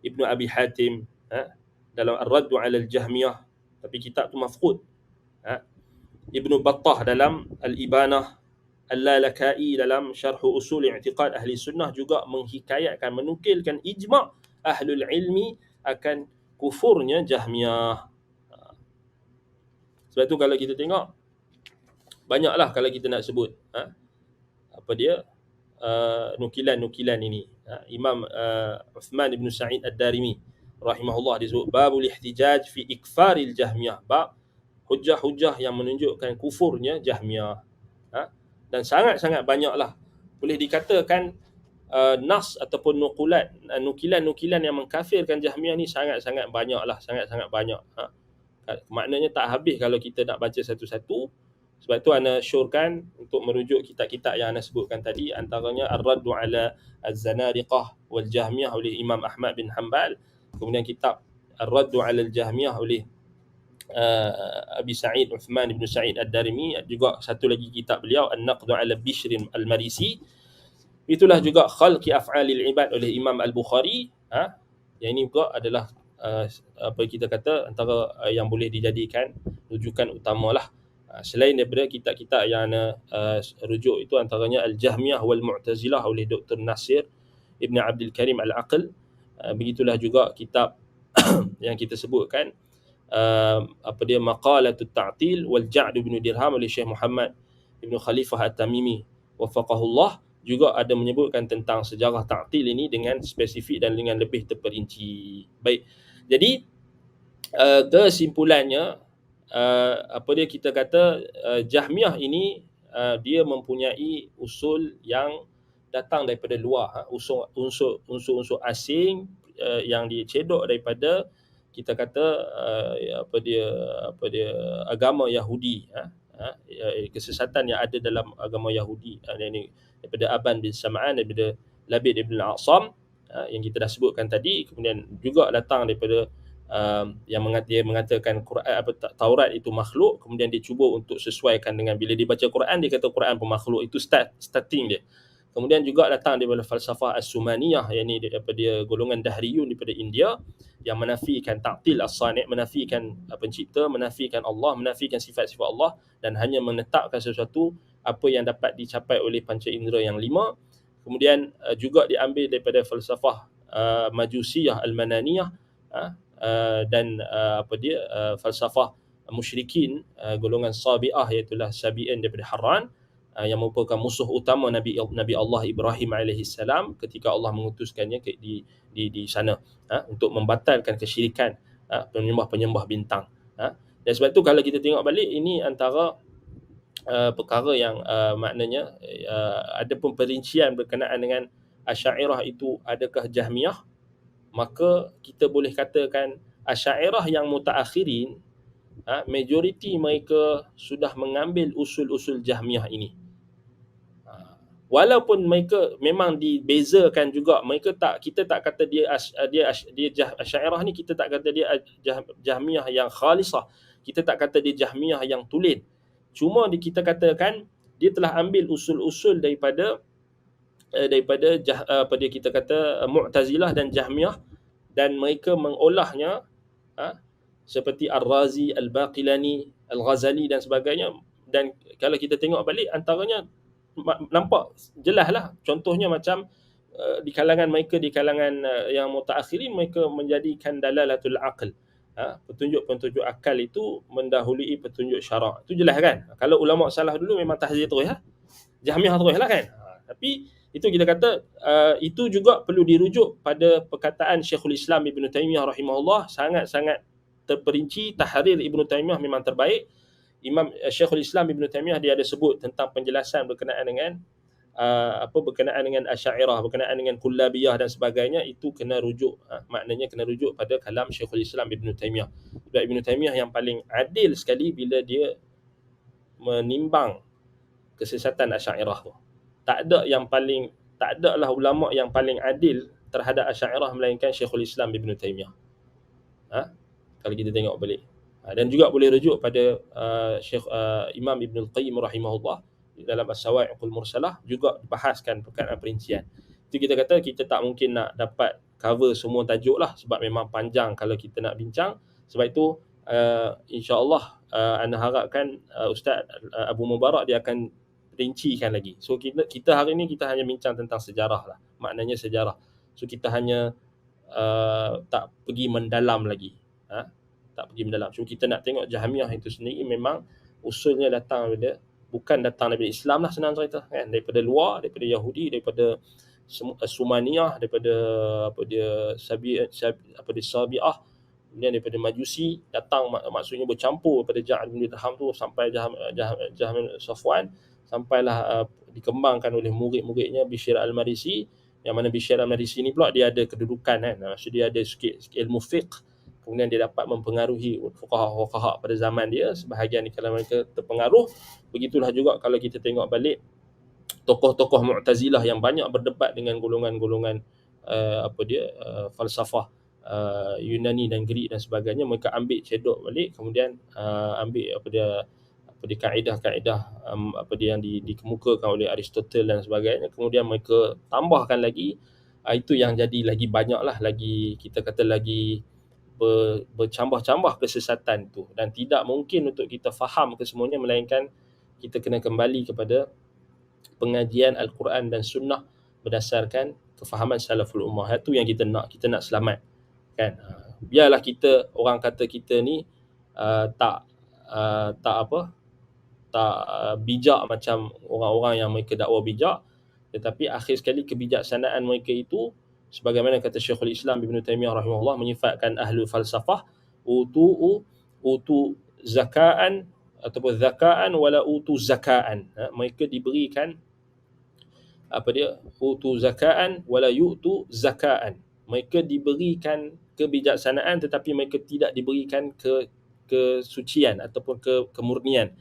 Ibnu Abi Hatim dalam Ar-Radd 'ala al-Jahmiyah, tapi kitab tu mafqud. Ibnu Battah dalam Al-Ibanah, Al-Lalaka'i dalam Syarh Usul I'tiqad Ahli Sunnah juga menghikayatkan, menukilkan ijma' ahlul ilmi akan kufurnya Jahmiyah. Sebab tu kalau kita tengok banyaklah kalau kita nak sebut nukilan-nukilan ini. Imam Uthman ibn Sa'id Ad-Darimi rahimahullah disebut babul ihtijaj fi ikfaril Jahmiyah, bab hujah-hujah yang menunjukkan kufurnya Jahmiyah. Dan sangat-sangat banyaklah, boleh dikatakan nas ataupun nukilan-nukilan yang mengkafirkan Jahmiyah ni sangat-sangat banyaklah, sangat-sangat banyak. Maknanya tak habis kalau kita nak baca satu-satu. Sebab tu ana syorkan untuk merujuk kitab-kitab yang ana sebutkan tadi, antaranya Ar-Radd 'ala Az-Zanadiqah wal Jahmiyah oleh Imam Ahmad bin Hanbal, kemudian kitab Ar-Radd 'ala Al-Jahmiyah oleh Abi Sa'id Uthman ibn Sa'id Ad-Darimi, juga satu lagi kitab beliau An-Naqd 'ala Bishr Al-Marisi. Itulah juga Khalqi Af'alil Ibad oleh Imam Al-Bukhari. Yang ini juga adalah apa kita kata antara yang boleh dijadikan rujukan utamalah. Selain daripada kitab-kitab yang rujuk itu, antaranya Al-Jahmiyah wal Mu'tazilah oleh Dr. Nasir Ibn Abdul Karim Al-Aql. Begitulah juga kitab yang kita sebutkan Maqalatut Ta'til wal Ja'd bin Dirham oleh Syekh Muhammad Ibn Khalifah At-Tamimi wafaqahullah, juga ada menyebutkan tentang sejarah ta'til ini dengan spesifik dan dengan lebih terperinci. Baik. Jadi kesimpulannya kita kata Jahmiyah ini dia mempunyai usul yang datang daripada luar, unsur-unsur asing yang dicedok daripada kita kata agama Yahudi, kesesatan yang ada dalam agama Yahudi, ini daripada Aban bin Sam'an, daripada Labid ibn al-A'sam yang kita dah sebutkan tadi. Kemudian juga datang daripada yang mengatakan Quran Taurat itu makhluk, kemudian dia cuba untuk sesuaikan dengan bila dia baca Quran, dia kata Quran pun makhluk. Itu starting dia. Kemudian juga datang daripada falsafah As-Sumaniyah, iaitu daripada golongan Dahriyun daripada India, yang menafikan ta'til as-sani', menafikan pencipta, menafikan Allah, menafikan sifat-sifat Allah, dan hanya menetapkan sesuatu apa yang dapat dicapai oleh panca indera yang 5. Kemudian juga diambil daripada falsafah Majusiyah Al-Mananiyah, dan falsafah musyrikin golongan Sabi'ah, iaitu Sabi'in daripada Harran, yang merupakan musuh utama Nabi Allah Ibrahim AS ketika Allah mengutuskannya di sana, untuk membatalkan kesyirikan penyembah bintang. Dan sebab itu kalau kita tengok balik, ini antara perkara yang maknanya ada pun perincian berkenaan dengan Asy'ariyah itu adakah Jahmiyah, maka kita boleh katakan Asy'ariyah yang mutaakhirin, majoriti mereka sudah mengambil usul-usul Jahmiyah ini. Walaupun mereka memang dibezakan juga, kita tak kata dia Asy'ariyah ni, kita tak kata dia Jahmiyah yang khalisah, kita tak kata dia Jahmiyah yang tulen. Cuma kita katakan dia telah ambil usul-usul daripada kita kata Mu'tazilah dan Jahmiyah, dan mereka mengolahnya seperti Ar-Razi, Al-Baqilani, Al-Ghazali dan sebagainya. Dan kalau kita tengok balik, antaranya nampak jelas lah. Contohnya macam di kalangan mereka, di kalangan yang mutaakhirin, mereka menjadikan dalalatul aql, petunjuk-petunjuk akal itu mendahului petunjuk syarak. Itu jelas kan. Kalau ulama salah dulu memang tahzir terus lah, Jahmiyah terus lah kan. Tapi itu kita kata itu juga perlu dirujuk pada perkataan Syekhul Islam Ibn Taymiyah rahimahullah, sangat-sangat terperinci. Tahrir Ibn Taymiyah memang terbaik. Imam Syekhul Islam Ibn Taymiyah dia ada sebut tentang penjelasan berkenaan dengan berkenaan dengan Asy'ariyah, berkenaan dengan Kullabiyah dan sebagainya. Itu kena rujuk, maknanya kena rujuk pada kalam Syekhul Islam Ibn Taymiyah. Sebab Ibn Taymiyah yang paling adil sekali bila dia menimbang kesesatan Asy'ariyah tu. Tak ada lah ulama yang paling adil terhadap Asy'ariyah melainkan Syekhul Islam Ibn Taymiyah. Kalau kita tengok balik. Dan juga boleh rujuk pada Imam Ibn Al-Qayyim rahimahullah dalam As-Sawa'iqul Mursalah, juga dibahaskan perkara perincian. Itu kita kata kita tak mungkin nak dapat cover semua tajuk lah, sebab memang panjang kalau kita nak bincang. Sebab itu insya-Allah anda harapkan Ustaz Abu Mubarak dia akan rincikan lagi. So kita hari ni kita hanya bincang tentang sejarah lah, maknanya sejarah. So kita hanya tak pergi mendalam lagi, tak pergi mendalam. So kita nak tengok Jahmiyah itu sendiri memang usulnya bukan datang daripada Islam lah, senang cerita kan, daripada luar, daripada Yahudi, daripada Sumaniyah, daripada Sabi'ah, kemudian daripada Majusi datang, maksudnya bercampur daripada Ja'ad bin Dirham tu sampai Jahm Safwan, sampailah dikembangkan oleh murid-muridnya Bishr Al-Marisi, yang mana Bishr Al-Marisi ni pula dia ada kedudukan kan, maksud dia ada sikit ilmu fiqh. Kemudian dia dapat mempengaruhi fuqaha pada zaman dia, sebahagian di kalangan mereka terpengaruh. Begitulah juga kalau kita tengok balik tokoh-tokoh Mu'tazilah yang banyak berdebat dengan golongan-golongan falsafah Yunani dan Greek dan sebagainya, mereka ambil cedok balik, kemudian ambil kaedah-kaedah yang dikemukakan oleh Aristotle dan sebagainya, kemudian mereka tambahkan lagi. Itu yang jadi lagi banyak lah, lagi kita kata lagi bercambah-cambah kesesatan tu, dan tidak mungkin untuk kita faham kesemuanya, melainkan kita kena kembali kepada pengajian Al-Quran dan Sunnah berdasarkan kefahaman salaful ummah. Itu yang kita nak selamat kan. Biarlah orang kata kita ni tak bijak macam orang-orang yang mereka dakwa bijak, tetapi akhir sekali kebijaksanaan mereka itu, sebagaimana kata Syekhul Islam Ibn Taymiyah rahimahullah, menyifatkan ahlu falsafah utu zakaan ataupun zakaan wala utu zakaan. Mereka diberikan utu zakaan wala yu'tu zakaan. Mereka diberikan kebijaksanaan tetapi mereka tidak diberikan kesucian ataupun kemurnian.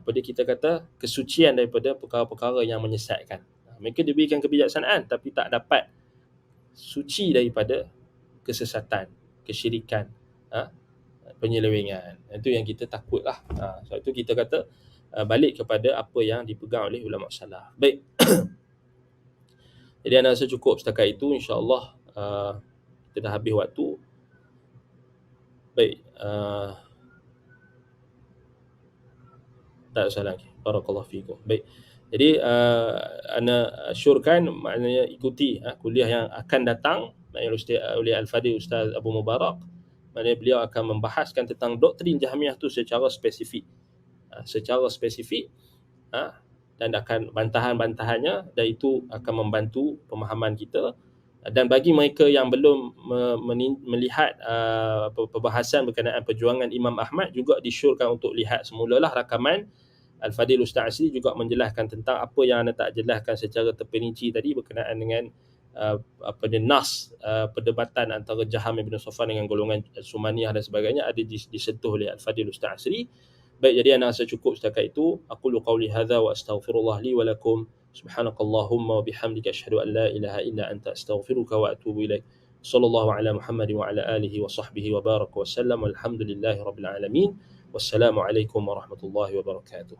Kita kata kesucian daripada perkara-perkara yang menyesatkan. Mereka diberikan kebijaksanaan tapi tak dapat suci daripada kesesatan, kesyirikan, penyelewengan. Itu yang kita takutlah. Sebab itu kita kata balik kepada apa yang dipegang oleh ulama salaf. Baik. Jadi ana rasa cukup setakat itu, insya-Allah kita dah habis waktu. Baik, tak ada soalan lagi. Barakallahu fiikum. Baik. Jadi ana syorkan, maknanya ikuti kuliah yang akan datang oleh Al-Fadhil Ustaz Abu Mubarak. Maknanya beliau akan membahaskan tentang doktrin Jahmiyah tu secara spesifik. Secara spesifik, dan akan bantahan-bantahannya, dan itu akan membantu pemahaman kita. Dan bagi mereka yang belum melihat perbahasan berkenaan perjuangan Imam Ahmad, juga disyorkan untuk lihat semulalah rakaman Al-Fadhil Ustaz Asri, juga menjelaskan tentang apa yang anda tak jelaskan secara terperinci tadi berkenaan dengan nas, perdebatan antara Jaham bin Safwan dengan golongan Sumaniyah dan sebagainya, ada disentuh oleh Al-Fadhil Ustaz Asri. Baik, jadi ana rasa cukup setakat itu. Aqulu qawli hadza wa astaghfirullah li wa lakum. Subhanakallahumma wa bihamdika asyhadu an la ilaha illa anta astaghfiruka wa atubu ilaik. Sallallahu ala Muhammad wa ala alihi wa sahbihi wa baraka wa sallam. Walhamdulillahi rabbil alamin. Wassalamu alaikum warahmatullahi wabarakatuh.